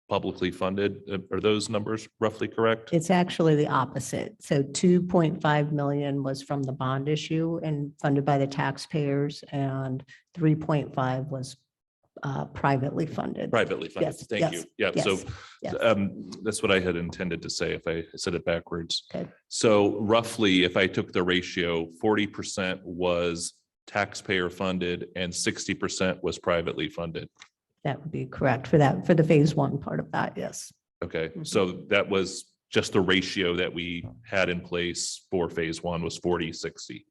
[SPEAKER 5] publicly funded. Are those numbers roughly correct?
[SPEAKER 1] It's actually the opposite. So 2.5 million was from the bond issue and funded by the taxpayers, and 3.5 was privately funded.
[SPEAKER 5] Privately funded.
[SPEAKER 1] Yes,
[SPEAKER 5] Thank you. Yeah.
[SPEAKER 1] yes,
[SPEAKER 5] So
[SPEAKER 1] yes.
[SPEAKER 5] that's what I had intended to say if I said it backwards.
[SPEAKER 1] Okay.
[SPEAKER 5] So roughly, if I took the ratio, 40% was taxpayer funded and 60% was privately funded.
[SPEAKER 1] That would be correct for the phase 1 part of that. Yes.
[SPEAKER 5] Okay, so that was just the ratio that we had in place for phase 1 was 40-60.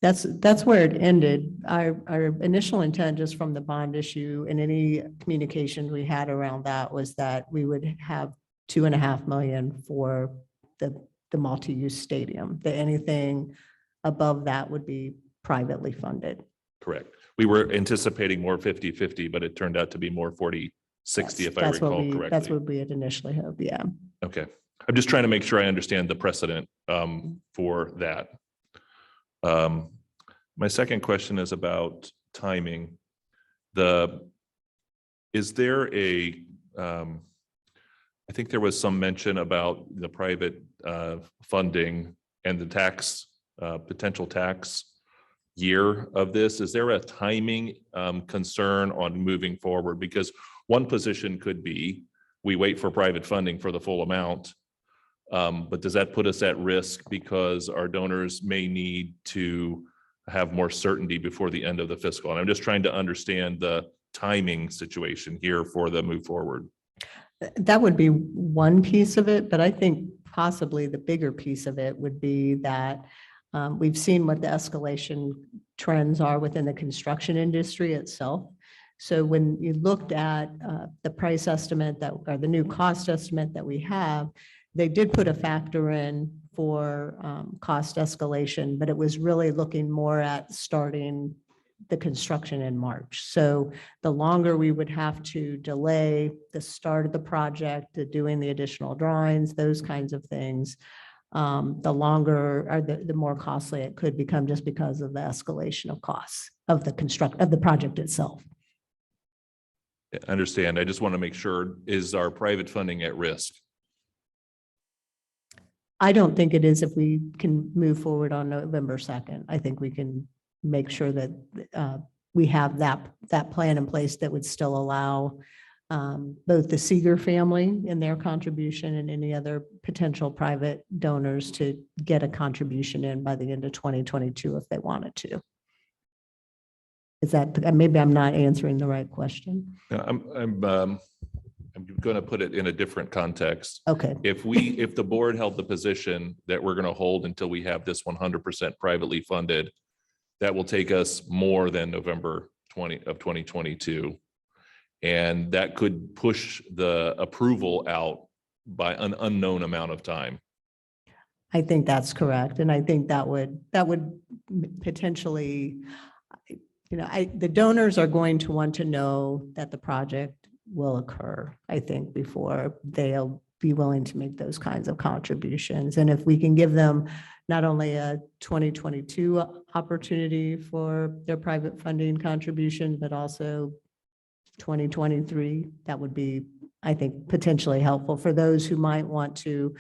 [SPEAKER 1] That's where it ended. Our initial intent just from the bond issue and any communication we had around that was that we would have $2.5 million for the multi-use stadium. That anything above that would be privately funded.
[SPEAKER 5] Correct. We were anticipating more 50-50, but it turned out to be more 40-60 if I recall correctly.
[SPEAKER 1] That's what we had initially hoped. Yeah.
[SPEAKER 5] Okay. I'm just trying to make sure I understand the precedent for that. My second question is about timing. Is there I think there was some mention about the private funding and the potential tax year of this. Is there a timing concern on moving forward? Because one position could be we wait for private funding for the full amount. But does that put us at risk because our donors may need to have more certainty before the end of the fiscal? And I'm just trying to understand the timing situation here for the move forward.
[SPEAKER 1] That would be one piece of it, but I think possibly the bigger piece of it would be that we've seen what the escalation trends are within the construction industry itself. So when you looked at the price estimate or the new cost estimate that we have, they did put a factor in for cost escalation, but it was really looking more at starting the construction in March. So the longer we would have to delay the start of the project, to doing the additional drawings, those kinds of things, the longer or the more costly it could become just because of the escalation of costs of the project itself.
[SPEAKER 5] I understand. I just want to make sure, is our private funding at risk?
[SPEAKER 1] I don't think it is if we can move forward on November 2nd. I think we can make sure that we have that plan in place that would still allow both the Seeger family and their contribution and any other potential private donors to get a contribution in by the end of 2022 if they wanted to. Is that, maybe I'm not answering the right question?
[SPEAKER 5] I'm going to put it in a different context.
[SPEAKER 1] Okay,
[SPEAKER 5] If the board held the position that we're going to hold until we have this 100% privately funded, that will take us more than November 2022. And that could push the approval out by an unknown amount of time.
[SPEAKER 1] I think that's correct. And I think that would potentially, the donors are going to want to know that the project will occur, I think, before they'll be willing to make those kinds of contributions. And if we can give them not only a 2022 opportunity for their private funding contribution, but also 2023, that would be, I think, potentially helpful for those who might want to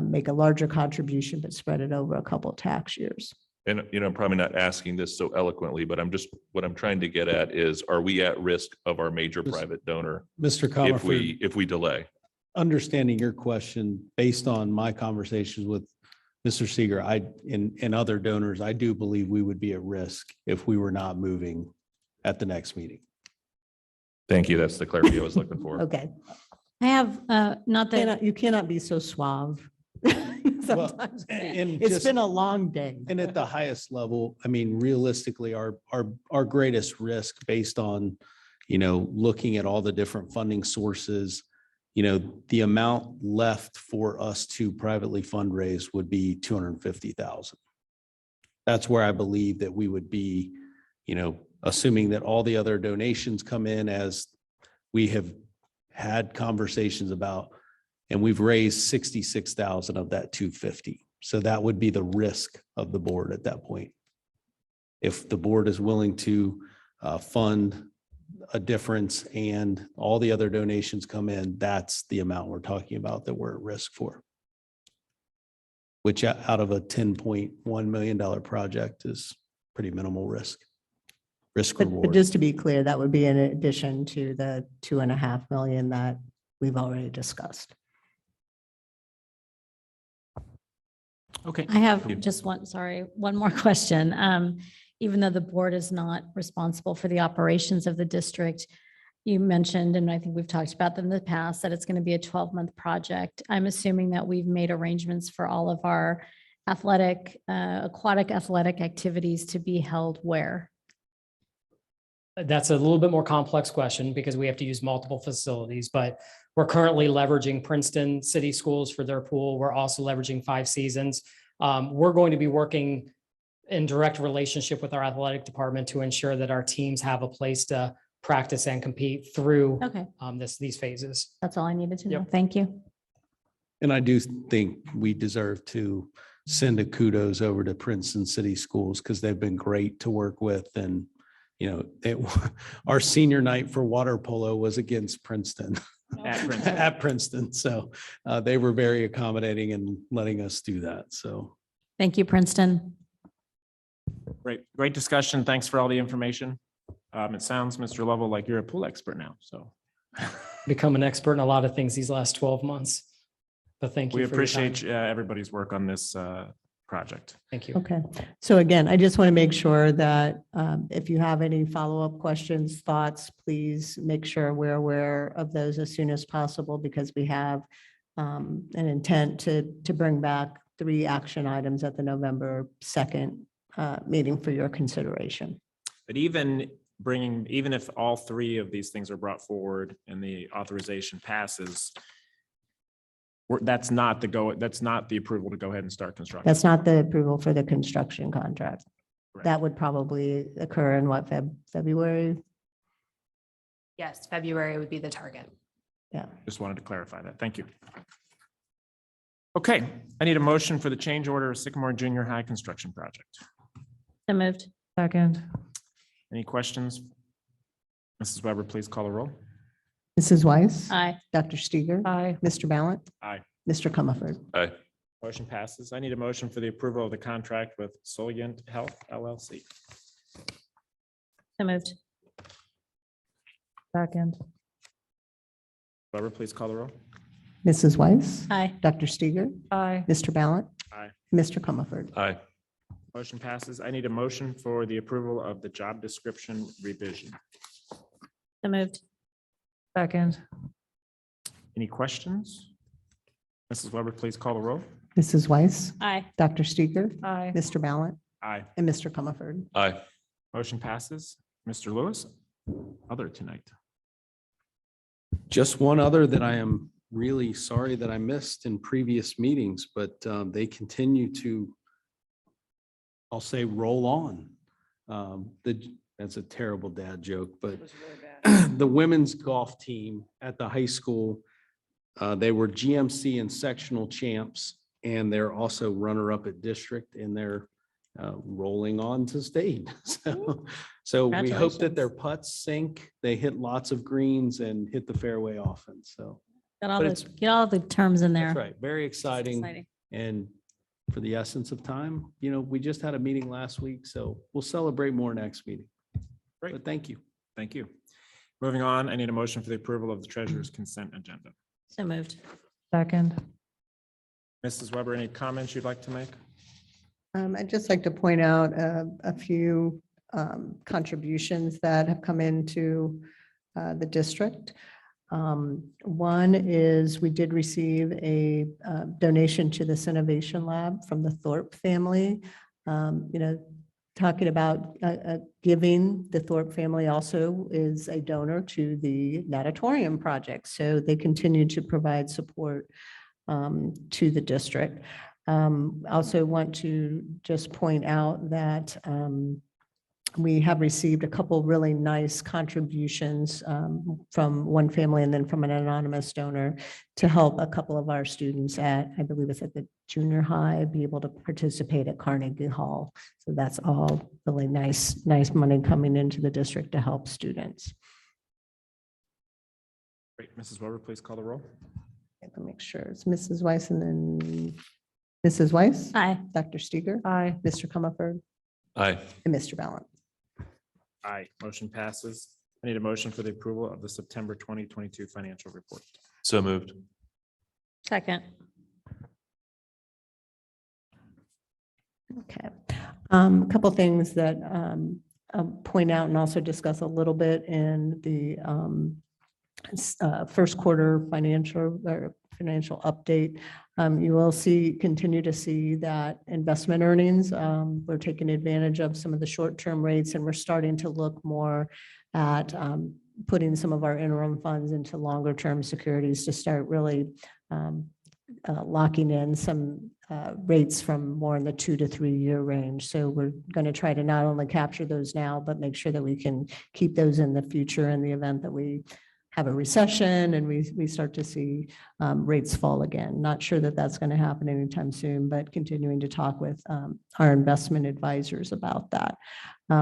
[SPEAKER 1] make a larger contribution, but spread it over a couple of tax years.
[SPEAKER 5] And, I'm probably not asking this so eloquently, but what I'm trying to get at is, are we at risk of our major private donor
[SPEAKER 11] Mr. Comerford,
[SPEAKER 5] if we delay?
[SPEAKER 11] understanding your question, based on my conversations with Mr. Seeger, and other donors, I do believe we would be at risk if we were not moving at the next meeting.
[SPEAKER 5] Thank you. That's the clarity I was looking for.
[SPEAKER 1] Okay.
[SPEAKER 8] I have, not that,
[SPEAKER 1] You cannot be so suave. Sometimes.
[SPEAKER 11] and
[SPEAKER 1] It's
[SPEAKER 11] just-
[SPEAKER 1] been a long day.
[SPEAKER 11] And at the highest level, I mean, realistically, our greatest risk based on, looking at all the different funding sources, the amount left for us to privately fundraise would be 250,000. That's where I believe that we would be, assuming that all the other donations come in as we have had conversations about, and we've raised 66,000 of that 250. So that would be the risk of the board at that point. If the board is willing to fund a difference and all the other donations come in, that's the amount we're talking about that we're at risk for. Which out of a $10.1 million project is pretty minimal risk. Risk
[SPEAKER 1] But
[SPEAKER 11] reward.
[SPEAKER 1] just to be clear, that would be in addition to the 2.5 million that we've already discussed.
[SPEAKER 7] Okay.
[SPEAKER 8] I have just one more question. Even though the board is not responsible for the operations of the district, you mentioned, and I think we've talked about them in the past, that it's going to be a 12-month project. I'm assuming that we've made arrangements for all of our aquatic athletic activities to be held where?
[SPEAKER 6] That's a little bit more complex question because we have to use multiple facilities, but we're currently leveraging Princeton City Schools for their pool. We're also leveraging Five Seasons. We're going to be working in direct relationship with our athletic department to ensure that our teams have a place to practice and compete through
[SPEAKER 8] Okay,
[SPEAKER 6] these phases.
[SPEAKER 8] that's all I needed to know.
[SPEAKER 6] Yep.
[SPEAKER 8] Thank you.
[SPEAKER 11] And I do think we deserve to send a kudos over to Princeton City Schools because they've been great to work with. And, our senior night for water polo was against Princeton.
[SPEAKER 7] At Princeton.
[SPEAKER 11] At Princeton. So they were very accommodating and letting us do that. So.
[SPEAKER 8] Thank you, Princeton.
[SPEAKER 7] Great discussion. Thanks for all the information. It sounds, Mr. Lovell, like you're a pool expert now, so.
[SPEAKER 6] Become an expert in a lot of things these last 12 months. But thank you.
[SPEAKER 7] We
[SPEAKER 6] for your time.
[SPEAKER 7] appreciate everybody's work on this project.
[SPEAKER 6] Thank you.
[SPEAKER 1] Okay. So again, I just want to make sure that if you have any follow-up questions, thoughts, please make sure we're aware of those as soon as possible because we have an intent to bring back 3 action items at the November 2nd meeting for your consideration.
[SPEAKER 7] But even if all 3 of these things are brought forward and the authorization passes, that's not the approval to go ahead and start construction.
[SPEAKER 1] That's not the approval for the construction contract.
[SPEAKER 7] Correct.
[SPEAKER 1] That would probably occur in what, February?
[SPEAKER 9] Yes, February would be the target.
[SPEAKER 1] Yeah.
[SPEAKER 7] Just wanted to clarify that. Thank you. Okay, I need a motion for the change order of Sycamore Junior High construction project.
[SPEAKER 8] So moved.
[SPEAKER 10] Second.
[SPEAKER 7] Any questions? Mrs. Weber, please call the roll.
[SPEAKER 1] Mrs. Weiss?
[SPEAKER 8] Aye.
[SPEAKER 1] Dr. Steger?
[SPEAKER 10] Aye.
[SPEAKER 1] Mr. Ballant?
[SPEAKER 7] Aye.
[SPEAKER 1] Mr. Comerford?
[SPEAKER 5] Aye.
[SPEAKER 7] Motion passes. I need a motion for the approval of the contract with Solient Health LLC.
[SPEAKER 8] So moved.
[SPEAKER 10] Second.
[SPEAKER 7] Weber, please call the roll.
[SPEAKER 1] Mrs. Weiss,
[SPEAKER 8] Aye.
[SPEAKER 1] Dr. Steger,
[SPEAKER 10] Aye.
[SPEAKER 1] Mr. Ballant,
[SPEAKER 7] Aye.
[SPEAKER 1] Mr. Comerford.
[SPEAKER 5] Aye.
[SPEAKER 7] Motion passes. I need a motion for the approval of the job description revision.
[SPEAKER 8] So moved.
[SPEAKER 10] Second.
[SPEAKER 7] Any questions? Mrs. Weber, please call the roll.
[SPEAKER 1] Mrs. Weiss,
[SPEAKER 8] Aye.
[SPEAKER 1] Dr. Steger,
[SPEAKER 10] Aye.
[SPEAKER 1] Mr. Ballant,
[SPEAKER 7] Aye.
[SPEAKER 1] and Mr. Comerford.
[SPEAKER 5] Aye.
[SPEAKER 7] Motion passes. Mr. Lewis, other tonight.
[SPEAKER 11] Just one other that I am really sorry that I missed in previous meetings, but they continue to, I'll say, roll on. That's a terrible dad joke, but the women's golf team at the high school, they were GMC and sectional champs, and they're also runner-up at district, and they're rolling on to state. So we hope that their putts sink, they hit lots of greens and hit the fairway often. So
[SPEAKER 8] Got all
[SPEAKER 11] But
[SPEAKER 8] the,
[SPEAKER 11] it's-
[SPEAKER 8] get all the terms in there.
[SPEAKER 11] that's right. Very exciting.
[SPEAKER 8] Exciting.
[SPEAKER 11] And for the essence of time, we just had a meeting last week, so we'll celebrate more next meeting.
[SPEAKER 7] Great.
[SPEAKER 11] But thank you.
[SPEAKER 7] Thank you. Moving on, I need a motion for the approval of the treasurer's consent agenda.
[SPEAKER 8] So moved.
[SPEAKER 10] Second.
[SPEAKER 7] Mrs. Weber, any comments you'd like to make?
[SPEAKER 1] I'd just like to point out a few contributions that have come into the district. One is we did receive a donation to this innovation lab from the Thorpe family. Talking about giving, the Thorpe family also is a donor to the natatorium project. So they continue to provide support to the district. Also want to just point out that we have received a couple really nice contributions from one family and then from an anonymous donor to help a couple of our students at, I believe it's at the junior high, be able to participate at Carnegie Hall. So that's all really nice money coming into the district to help students.
[SPEAKER 7] Great. Mrs. Weber, please call the roll.
[SPEAKER 1] Let me make sure it's Mrs. Weiss and then Mrs. Weiss,
[SPEAKER 8] Aye.
[SPEAKER 1] Dr. Steger,
[SPEAKER 10] Aye.
[SPEAKER 1] Mr. Comerford,
[SPEAKER 5] Aye.
[SPEAKER 1] and Mr. Ballant.
[SPEAKER 7] Aye. Motion passes. I need a motion for the approval of the September 2022 financial report.
[SPEAKER 5] So moved.
[SPEAKER 8] Second.
[SPEAKER 1] Okay. A couple things that I'll point out and also discuss a little bit in the first quarter financial update. You will continue to see that investment earnings. We're taking advantage of some of the short-term rates, and we're starting to look more at putting some of our interim funds into longer-term securities to start really locking in some rates from more in the 2 to 3 year range. So we're going to try to not only capture those now, but make sure that we can keep those in the future in the event that we have a recession and we start to see rates fall again. Not sure that that's going to happen anytime soon, but continuing to talk with our investment advisors about that.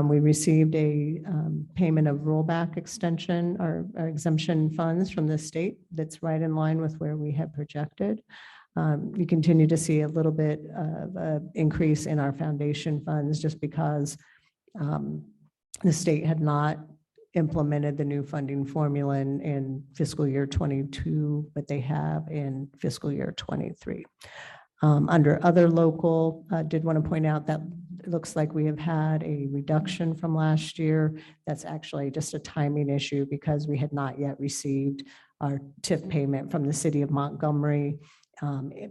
[SPEAKER 1] We received a payment of rollback extension or exemption funds from the state that's right in line with where we had projected. You continue to see a little bit of an increase in our foundation funds just because the state had not implemented the new funding formula in fiscal year 22, but they have in fiscal year 23. Under other local, did want to point out that it looks like we have had a reduction from last year. That's actually just a timing issue because we had not yet received our TIF payment from the city of Montgomery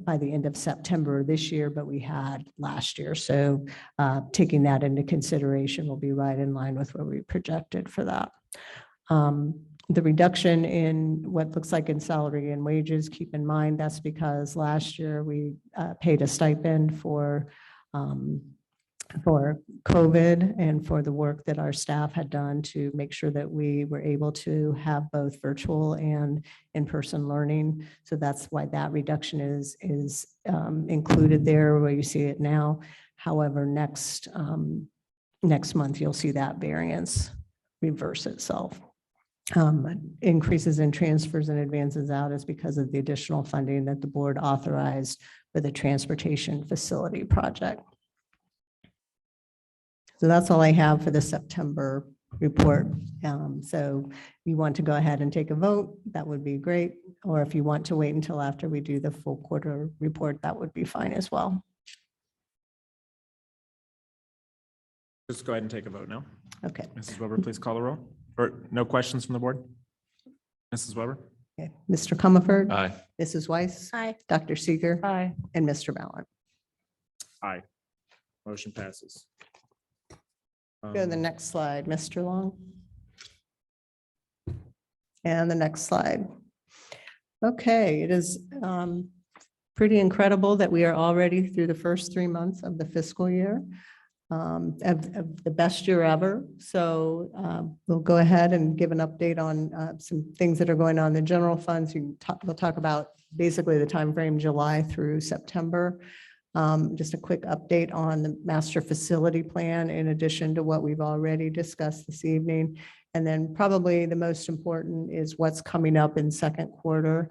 [SPEAKER 1] by the end of September this year, but we had last year. So taking that into consideration will be right in line with what we projected for that. The reduction in what looks like in salary and wages, keep in mind that's because last year we paid a stipend for COVID and for the work that our staff had done to make sure that we were able to have both virtual and in-person learning. So that's why that reduction is included there where you see it now. However, next month, you'll see that variance reverse itself. increases in transfers and advances out is because of the additional funding that the board authorized for the transportation facility project. So that's all I have for the September report. So if you want to go ahead and take a vote, that would be great. Or if you want to wait until after we do the full quarter report, that would be fine as well.
[SPEAKER 7] Just go ahead and take a vote now.
[SPEAKER 1] Okay.
[SPEAKER 7] Mrs. Weber, please call the roll. Or no questions from the board? Mrs. Weber?
[SPEAKER 1] Okay. Mr. Comerford.
[SPEAKER 5] Aye.
[SPEAKER 1] Mrs. Weiss.
[SPEAKER 8] Aye.
[SPEAKER 1] Dr. Seeger.
[SPEAKER 10] Aye.
[SPEAKER 1] And Mr. Mallon.
[SPEAKER 7] Aye. Motion passes.
[SPEAKER 1] Go to the
[SPEAKER 7] Um,
[SPEAKER 1] next slide, Mr. Long. And the next slide. Okay, it is pretty incredible that we are already through the first 3 months of the fiscal year, of the best year ever. So we'll go ahead and give an update on some things that are going on in the general funds. We'll talk about basically the timeframe July through September. Just a quick update on the master facility plan in addition to what we've already discussed this evening. And then probably the most important is what's coming up in second quarter.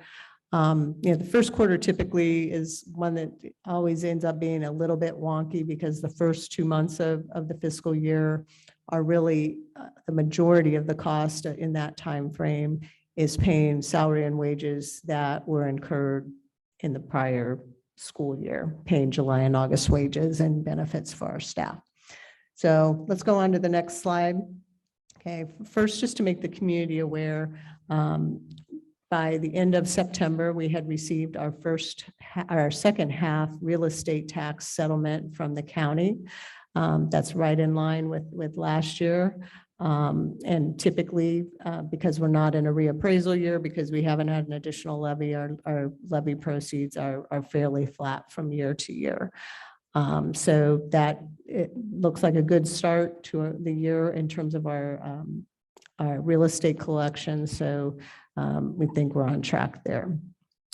[SPEAKER 1] The first quarter typically is one that always ends up being a little bit wonky because the first 2 months of the fiscal year are really the majority of the cost in that time frame is paying salary and wages that were incurred in the prior school year, paying July and August wages and benefits for our staff. So let's go on to the next slide. Okay, first, just to make the community aware, by the end of September, we had received our second half real estate tax settlement from the county. That's right in line with last year. And typically, because we're not in a reappraisal year, because we haven't had an additional levy, our levy proceeds are fairly flat from year to year. So that it looks like a good start to the year in terms of our real estate collection. So we think we're on track there.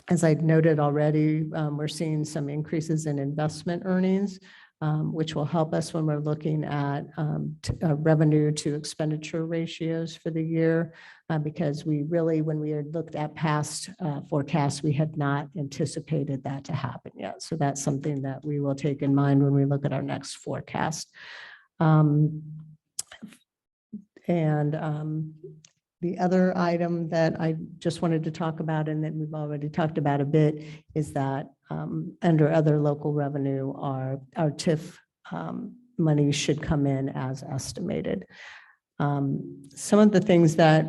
[SPEAKER 1] As I noted already, we're seeing some increases in investment earnings, which will help us when we're looking at revenue to expenditure ratios for the year, because we really, when we had looked at past forecasts, we had not anticipated that to happen yet. So that's something that we will take in mind when we look at our next forecast. The other item that I just wanted to talk about, and that we've already talked about a bit, is that under other local revenue, our TIF money should come in as estimated. Some of the things that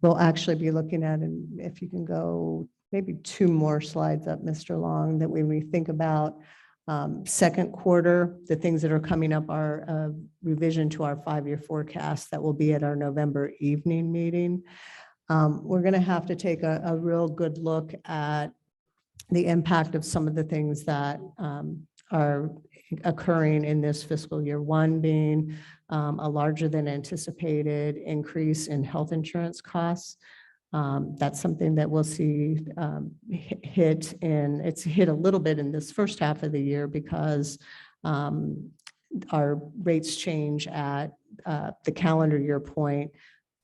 [SPEAKER 1] we'll actually be looking at, and if you can go maybe 2 more slides up, Mr. Long, that when we think about second quarter, the things that are coming up are a revision to our 5-year forecast that will be at our November evening meeting. We're going to have to take a real good look at the impact of some of the things that are occurring in this fiscal year. One being a larger than anticipated increase in health insurance costs. That's something that we'll see it's hit a little bit in this first half of the year because our rates change at the calendar year point.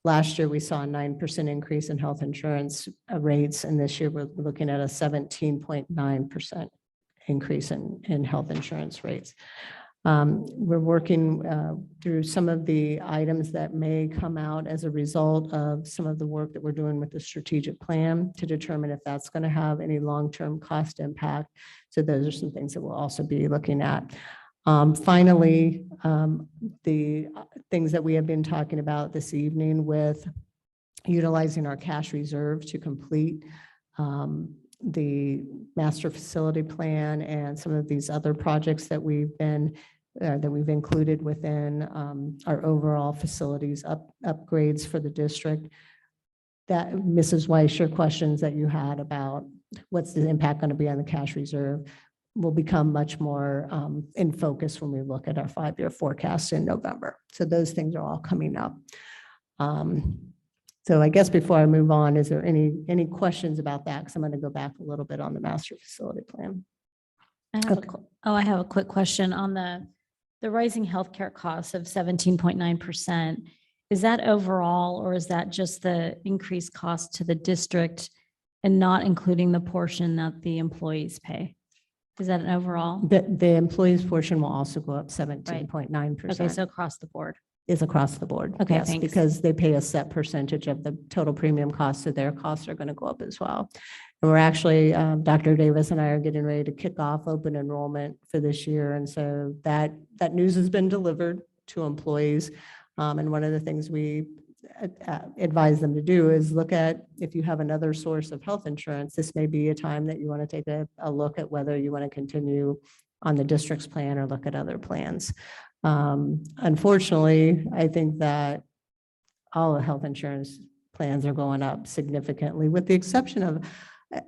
[SPEAKER 1] Last year, we saw a 9% increase in health insurance rates, and this year we're looking at a 17.9% increase in health insurance rates. We're working through some of the items that may come out as a result of some of the work that we're doing with the strategic plan to determine if that's going to have any long-term cost impact. So those are some things that we'll also be looking at. Finally, the things that we have been talking about this evening with utilizing our cash reserve to complete the master facility plan and some of these other projects that we've included within our overall facilities upgrades for the district. That Mrs. Weiss, your questions that you had about what's the impact going to be on the cash reserve will become much more in focus when we look at our 5-year forecast in November. So those things are all coming up. So I guess before I move on, is there any questions about that? Because I'm going to go back a little bit on the master facility plan.
[SPEAKER 8] I have a quick question on the rising healthcare costs of 17.9%. Is that overall, or is that just the increased cost to the district and not including the portion that the employees pay? Is that an overall?
[SPEAKER 12] The employees portion will also go up 17.9%.
[SPEAKER 8] Okay, so across the board.
[SPEAKER 12] Is across the board.
[SPEAKER 8] Okay,
[SPEAKER 12] Yes,
[SPEAKER 8] thanks.
[SPEAKER 12] because they pay a set percentage of the total premium cost, so their costs are going to go up as well. And we're actually, Dr. Davis and I are getting ready to kick off open enrollment for this year. And so that news has been delivered to employees. And one of the things we advise them to do is look at, if you have another source of health insurance, this may be a time that you want to take a look at whether you want to continue on the district's plan or look at other plans. Unfortunately, I think that all the health insurance plans are going up significantly, with the exception of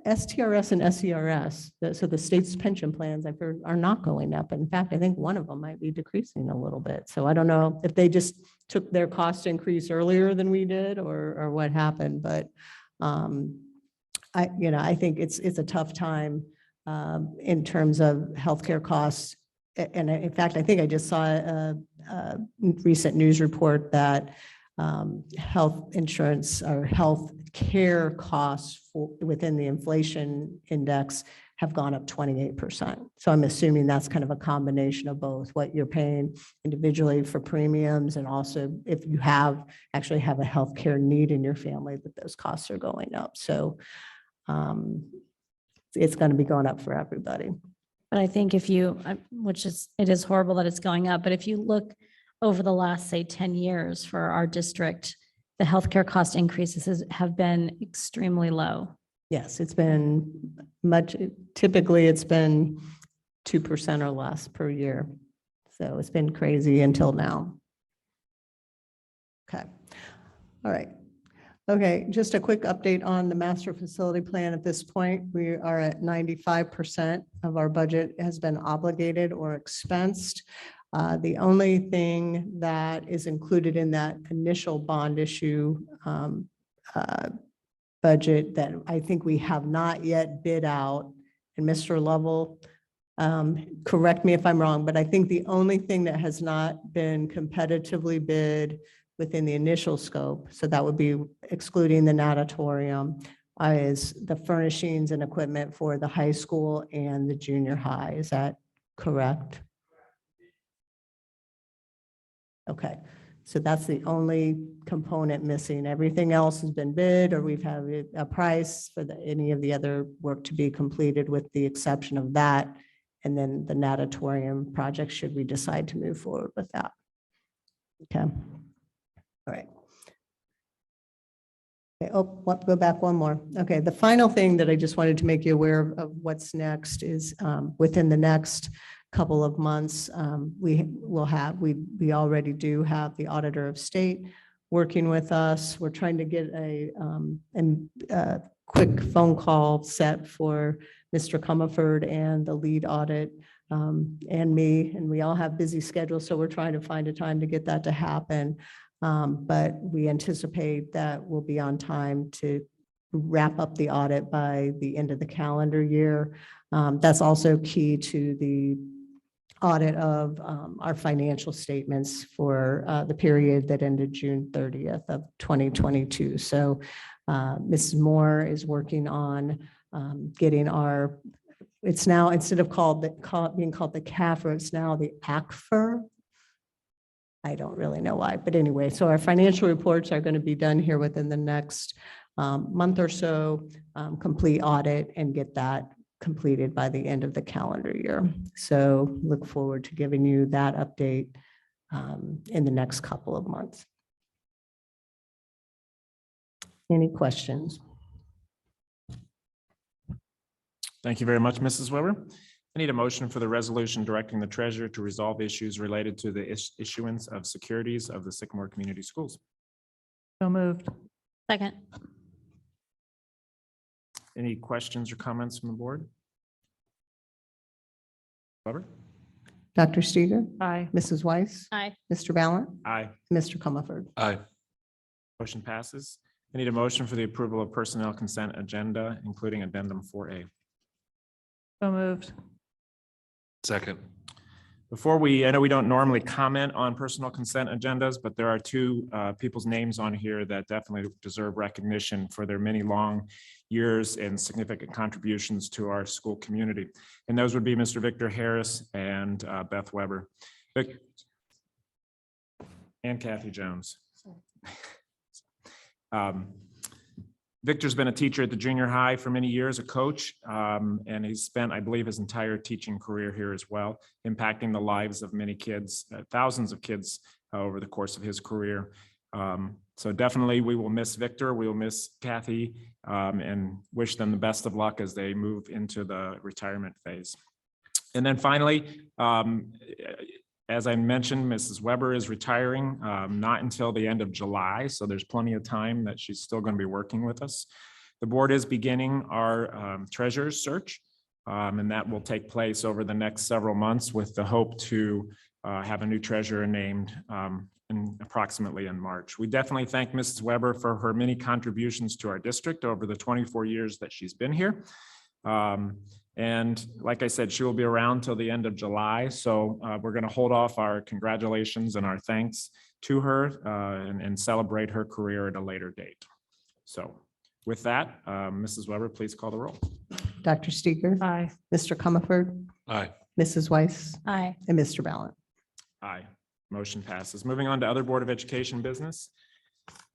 [SPEAKER 12] STRS and SERS. So the state's pension plans, I've heard, are not going up. In fact, I think one of them might be decreasing a little bit. So I don't know if they just took their cost increase earlier than we did, or what happened, but I think it's a tough time in terms of healthcare costs. And in fact, I think I just saw a recent news report that health insurance or health care costs within the inflation index have gone up 28%. So I'm assuming that's kind of a combination of both what you're paying individually for premiums, and also if you actually have a healthcare need in your family, that those costs are going up. So it's going to be going up for everybody.
[SPEAKER 8] But I think if you, it is horrible that it's going up, but if you look over the last, say, 10 years for our district, the healthcare cost increases have been extremely low.
[SPEAKER 12] Yes, it's been typically it's been 2% or less per year. So it's been crazy until now. Okay. All right. Okay, just a quick update on the master facility plan. At this point, we are at 95% of our budget has been obligated or expensed. The only thing that is included in that initial bond issue budget that I think we have not yet bid out, and Mr. Lovell, correct me if I'm wrong, but I think the only thing that has not been competitively bid within the initial scope, so that would be excluding the natatorium, is the furnishings and equipment for the high school and the junior high. Is that correct? Okay, so that's the only component missing. Everything else has been bid, or we've had a price for any of the other work to be completed, with the exception of that. And then the natatorium project, should we decide to move forward with that. Okay. All right. Okay, go back one more. Okay, the final thing that I just wanted to make you aware of what's next is within the next couple of months, we already do have the Auditor of State working with us. We're trying to get a quick phone call set for Mr. Comerford and the lead audit and me, and we all have busy schedules, so we're trying to find a time to get that to happen. But we anticipate that we'll be on time to wrap up the audit by the end of the calendar year. That's also key to the audit of our financial statements for the period that ended June 30th of 2022. So Mrs. Moore is working on getting it's now, instead of being called the CAFR, it's now the ACFR. I don't really know why, but anyway, so our financial reports are going to be done here within the next month or so, complete audit, and get that completed by the end of the calendar year. So look forward to giving you that update in the next couple of months. Any questions?
[SPEAKER 7] Thank you very much, Mrs. Weber. I need a motion for the resolution directing the treasurer to resolve issues related to the issuance of securities of the Sycamore Community Schools.
[SPEAKER 10] So moved.
[SPEAKER 8] Second.
[SPEAKER 7] Any questions or comments from the board? Weber?
[SPEAKER 12] Dr. Steger,
[SPEAKER 10] Aye.
[SPEAKER 12] Mrs. Weiss,
[SPEAKER 8] Aye.
[SPEAKER 12] Mr. Ballant,
[SPEAKER 7] Aye.
[SPEAKER 12] Mr. Comerford.
[SPEAKER 5] Aye.
[SPEAKER 7] Motion passes. I need a motion for the approval of personnel consent agenda, including addendum 4A.
[SPEAKER 10] So moved.
[SPEAKER 5] Second.
[SPEAKER 7] I know we don't normally comment on personal consent agendas, but there are two people's names on here that definitely deserve recognition for their many long years and significant contributions to our school community. And those would be Mr. Victor Harris and Beth Weber. And Kathy Jones. Victor's been a teacher at the junior high for many years, a coach, and he's spent, I believe, his entire teaching career here as well, impacting the lives of many kids, thousands of kids over the course of his career. So definitely we will miss Victor, we will miss Kathy, and wish them the best of luck as they move into the retirement phase. And then finally, as I mentioned, Mrs. Weber is retiring, not until the end of July, so there's plenty of time that she's still going to be working with us. The board is beginning our treasurer's search, and that will take place over the next several months with the hope to have a new treasurer named approximately in March. We definitely thank Mrs. Weber for her many contributions to our district over the 24 years that she's been here. And like I said, she will be around till the end of July. So we're going to hold off our congratulations and our thanks to her and celebrate her career at a later date. So with that, Mrs. Weber, please call the roll.
[SPEAKER 12] Dr. Steger.
[SPEAKER 10] Aye.
[SPEAKER 12] Mr. Comerford.
[SPEAKER 5] Aye.
[SPEAKER 12] Mrs. Weiss.
[SPEAKER 8] Aye.
[SPEAKER 12] And Mr. Ballant.
[SPEAKER 7] Aye. Motion passes. Moving on to other Board of Education business.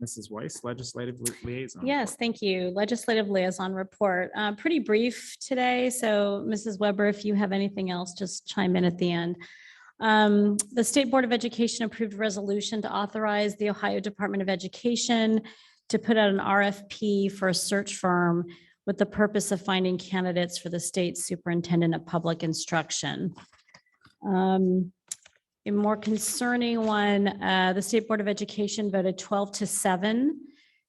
[SPEAKER 7] Mrs. Weiss, Legislative Liaison.
[SPEAKER 8] Yes, thank you. Legislative Liaison Report. Pretty brief today. So Mrs. Weber, if you have anything else, just chime in at the end. The State Board of Education approved a resolution to authorize the Ohio Department of Education to put out an RFP for a search firm with the purpose of finding candidates for the state superintendent of public instruction. A more concerning one, the State Board of Education voted 12-7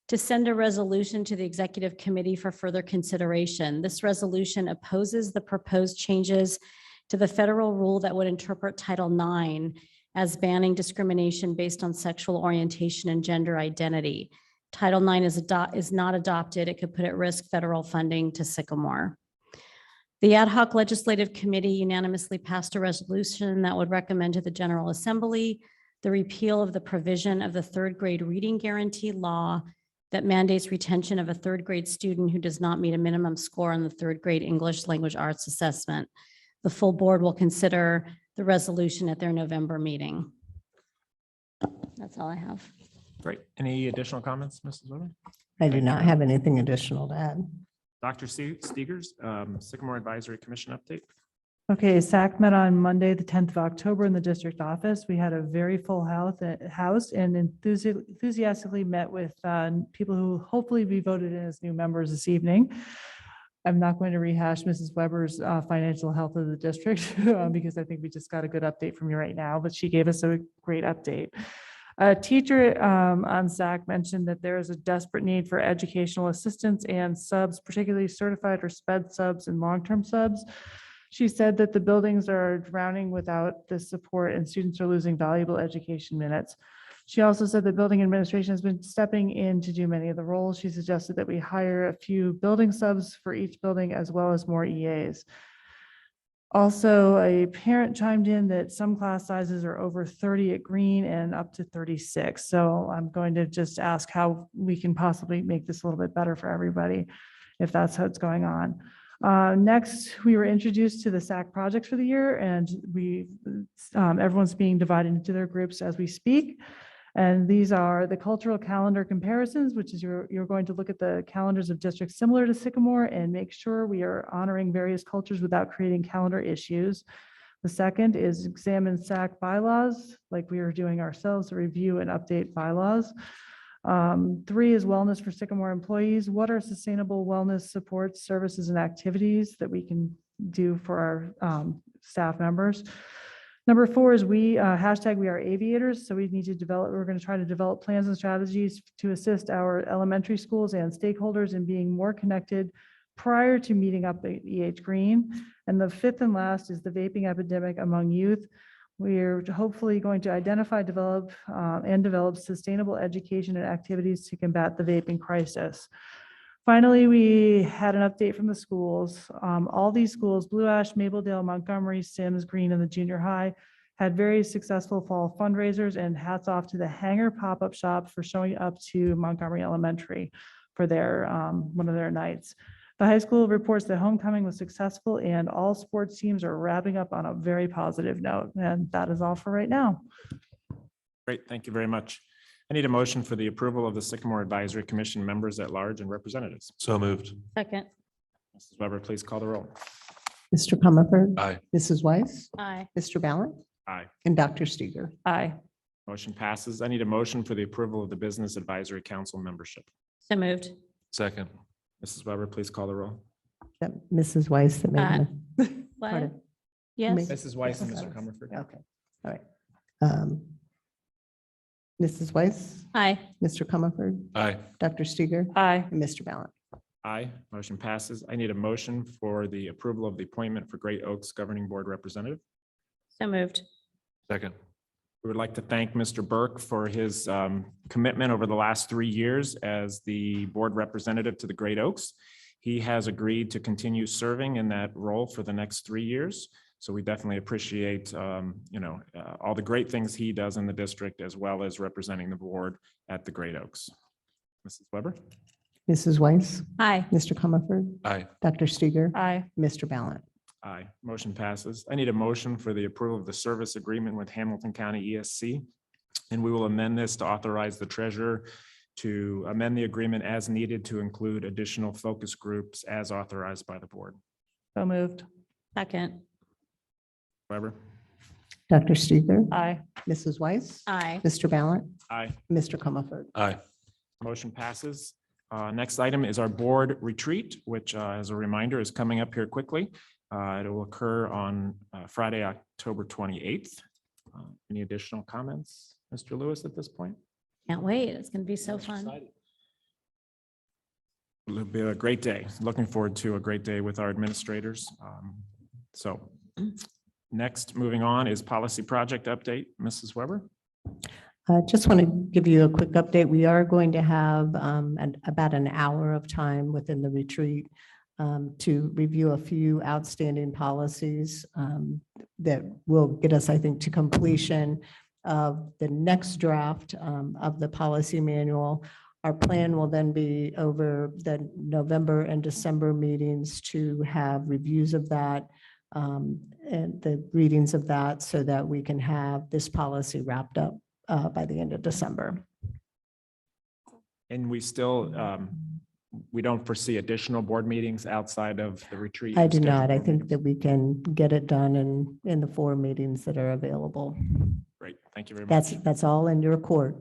[SPEAKER 8] to send a resolution to the Executive Committee for further consideration. This resolution opposes the proposed changes to the federal rule that would interpret Title IX as banning discrimination based on sexual orientation and gender identity. Title IX is not adopted. It could put at risk federal funding to Sycamore. The Ad hoc Legislative Committee unanimously passed a resolution that would recommend to the General Assembly the repeal of the provision of the third grade reading guarantee law that mandates retention of a third grade student who does not meet a minimum score on the third grade English language arts assessment. The full board will consider the resolution at their November meeting. That's all I have.
[SPEAKER 7] Great. Any additional comments, Mrs. Weber?
[SPEAKER 12] I do not have anything additional to add.
[SPEAKER 7] Dr. Stegers, Sycamore Advisory Commission update.
[SPEAKER 10] Okay, SAC met on Monday, the 10th of October in the district office. We had a very full house and enthusiastically met with people who hopefully be voted in as new members this evening. I'm not going to rehash Mrs. Weber's financial health of the district because I think we just got a good update from you right now, but she gave us a great update. A teacher on SAC mentioned that there is a desperate need for educational assistants and subs, particularly certified or SPED subs and long-term subs. She said that the buildings are drowning without this support and students are losing valuable education minutes. She also said the building administration has been stepping in to do many of the roles. She suggested that we hire a few building subs for each building as well as more EAs. Also, a parent chimed in that some class sizes are over 30 at Green and up to 36. So I'm going to just ask how we can possibly make this a little bit better for everybody, if that's how it's going on. Next, we were introduced to the SAC projects for the year, and everyone's being divided into their groups as we speak. And these are the cultural calendar comparisons, which is you're going to look at the calendars of districts similar to Sycamore and make sure we are honoring various cultures without creating calendar issues. The second is examine SAC bylaws, like we are doing ourselves, to review and update bylaws. 3 is wellness for Sycamore employees. What are sustainable wellness supports, services, and activities that we can do for our staff members? Number 4 is hashtag we are aviators. So we need to we're going to try to develop plans and strategies to assist our elementary schools and stakeholders in being more connected prior to meeting up at EH Green. And the 5th and last is the vaping epidemic among youth. We're hopefully going to identify, develop sustainable education and activities to combat the vaping crisis. Finally, we had an update from the schools. All these schools, Blue Ash, Mapledale, Montgomery, Sims, Green, and the junior high, had very successful fall fundraisers, and hats off to the Hanger Pop-Up Shop for showing up to Montgomery Elementary for their, one of their nights. The high school reports that homecoming was successful and all sports teams are wrapping up on a very positive note. And that is all for right now.
[SPEAKER 7] Great, thank you very much. I need a motion for the approval of the Sycamore Advisory Commission members at large and representatives.
[SPEAKER 5] So moved.
[SPEAKER 8] Second.
[SPEAKER 7] Mrs. Weber, please call the roll.
[SPEAKER 12] Mr. Comerford.
[SPEAKER 5] Aye.
[SPEAKER 12] Mrs. Weiss.
[SPEAKER 8] Aye.
[SPEAKER 12] Mr. Ballant.
[SPEAKER 7] Aye.
[SPEAKER 12] And Dr. Steger.
[SPEAKER 10] Aye.
[SPEAKER 7] Motion passes. I need a motion for the approval of the Business Advisory Council membership.
[SPEAKER 8] So moved.
[SPEAKER 5] Second.
[SPEAKER 7] Mrs. Weber, please call the roll.
[SPEAKER 12] That Mrs. Weiss that made the.
[SPEAKER 8] What?
[SPEAKER 12] Pardon.
[SPEAKER 8] Yes.
[SPEAKER 12] Me.
[SPEAKER 7] Mrs. Weiss and
[SPEAKER 12] Mrs.
[SPEAKER 7] Mr. Comerford.
[SPEAKER 12] Okay, all right. Mrs. Weiss,
[SPEAKER 8] Aye.
[SPEAKER 12] Mr. Comerford,
[SPEAKER 5] Aye.
[SPEAKER 12] Dr. Steger,
[SPEAKER 10] Aye.
[SPEAKER 12] and Mr. Ballant.
[SPEAKER 7] Aye. Motion passes. I need a motion for the approval of the appointment for Great Oaks Governing Board Representative.
[SPEAKER 8] So moved.
[SPEAKER 5] Second.
[SPEAKER 7] We would like to thank Mr. Burke for his commitment over the last 3 years as the board representative to the Great Oaks. He has agreed to continue serving in that role for the next 3 years. So we definitely appreciate, all the great things he does in the district, as well as representing the board at the Great Oaks. Mrs. Weber?
[SPEAKER 12] Mrs. Weiss,
[SPEAKER 8] Aye.
[SPEAKER 12] Mr. Comerford,
[SPEAKER 5] Aye.
[SPEAKER 12] Dr. Steger,
[SPEAKER 10] Aye.
[SPEAKER 12] Mr. Ballant.
[SPEAKER 7] Aye. Motion passes. I need a motion for the approval of the service agreement with Hamilton County ESC. And we will amend this to authorize the treasurer to amend the agreement as needed to include additional focus groups as authorized by the board.
[SPEAKER 10] So moved.
[SPEAKER 8] Second.
[SPEAKER 7] Weber?
[SPEAKER 12] Dr. Steger,
[SPEAKER 10] Aye.
[SPEAKER 12] Mrs. Weiss,
[SPEAKER 8] Aye.
[SPEAKER 12] Mr. Ballant,
[SPEAKER 7] Aye.
[SPEAKER 12] Mr. Comerford.
[SPEAKER 5] Aye.
[SPEAKER 7] Motion passes. Next item is our board retreat, which, as a reminder, is coming up here quickly. It will occur on Friday, October 28th. Any additional comments, Mr. Lewis, at this point?
[SPEAKER 8] Can't wait. It's going to be so fun.
[SPEAKER 7] It'll be a great day. Looking forward to a great day with our administrators. So next, moving on is policy project update. Mrs. Weber?
[SPEAKER 12] I just want to give you a quick update. We are going to have about an hour of time within the retreat to review a few outstanding policies that will get us, I think, to completion of the next draft of the policy manual. Our plan will then be over the November and December meetings to have reviews of that and the readings of that so that we can have this policy wrapped up by the end of December.
[SPEAKER 7] And we still, we don't foresee additional board meetings outside of the retreat?
[SPEAKER 12] I do
[SPEAKER 7] scheduled
[SPEAKER 12] not. I
[SPEAKER 7] board
[SPEAKER 12] think
[SPEAKER 7] meetings?
[SPEAKER 12] that we can get it done in the 4 meetings that are available.
[SPEAKER 7] Great, thank you very much.
[SPEAKER 12] That's all in your court.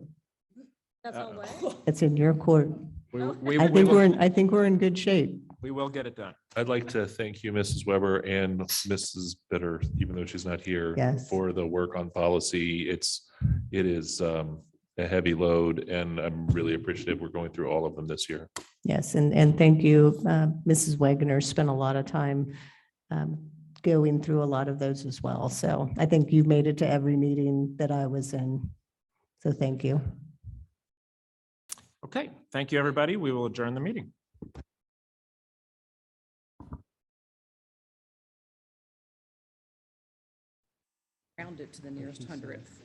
[SPEAKER 8] That's all
[SPEAKER 7] Uh-oh.
[SPEAKER 8] what?
[SPEAKER 12] It's in your court. I think we're in good shape.
[SPEAKER 7] We will get it done.
[SPEAKER 5] I'd like to thank you, Mrs. Weber and Mrs. Bitter, even though she's not here,
[SPEAKER 12] Yes.
[SPEAKER 5] for the work on policy. It is a heavy load, and I'm really appreciative we're going through all of them this year.
[SPEAKER 12] Yes, and thank you. Mrs. Wagner spent a lot of time going through a lot of those as well. So I think you made it to every meeting that I was in. So thank you.
[SPEAKER 7] Okay, thank you, everybody. We will adjourn the meeting.
[SPEAKER 13] Round it to the nearest hundredth.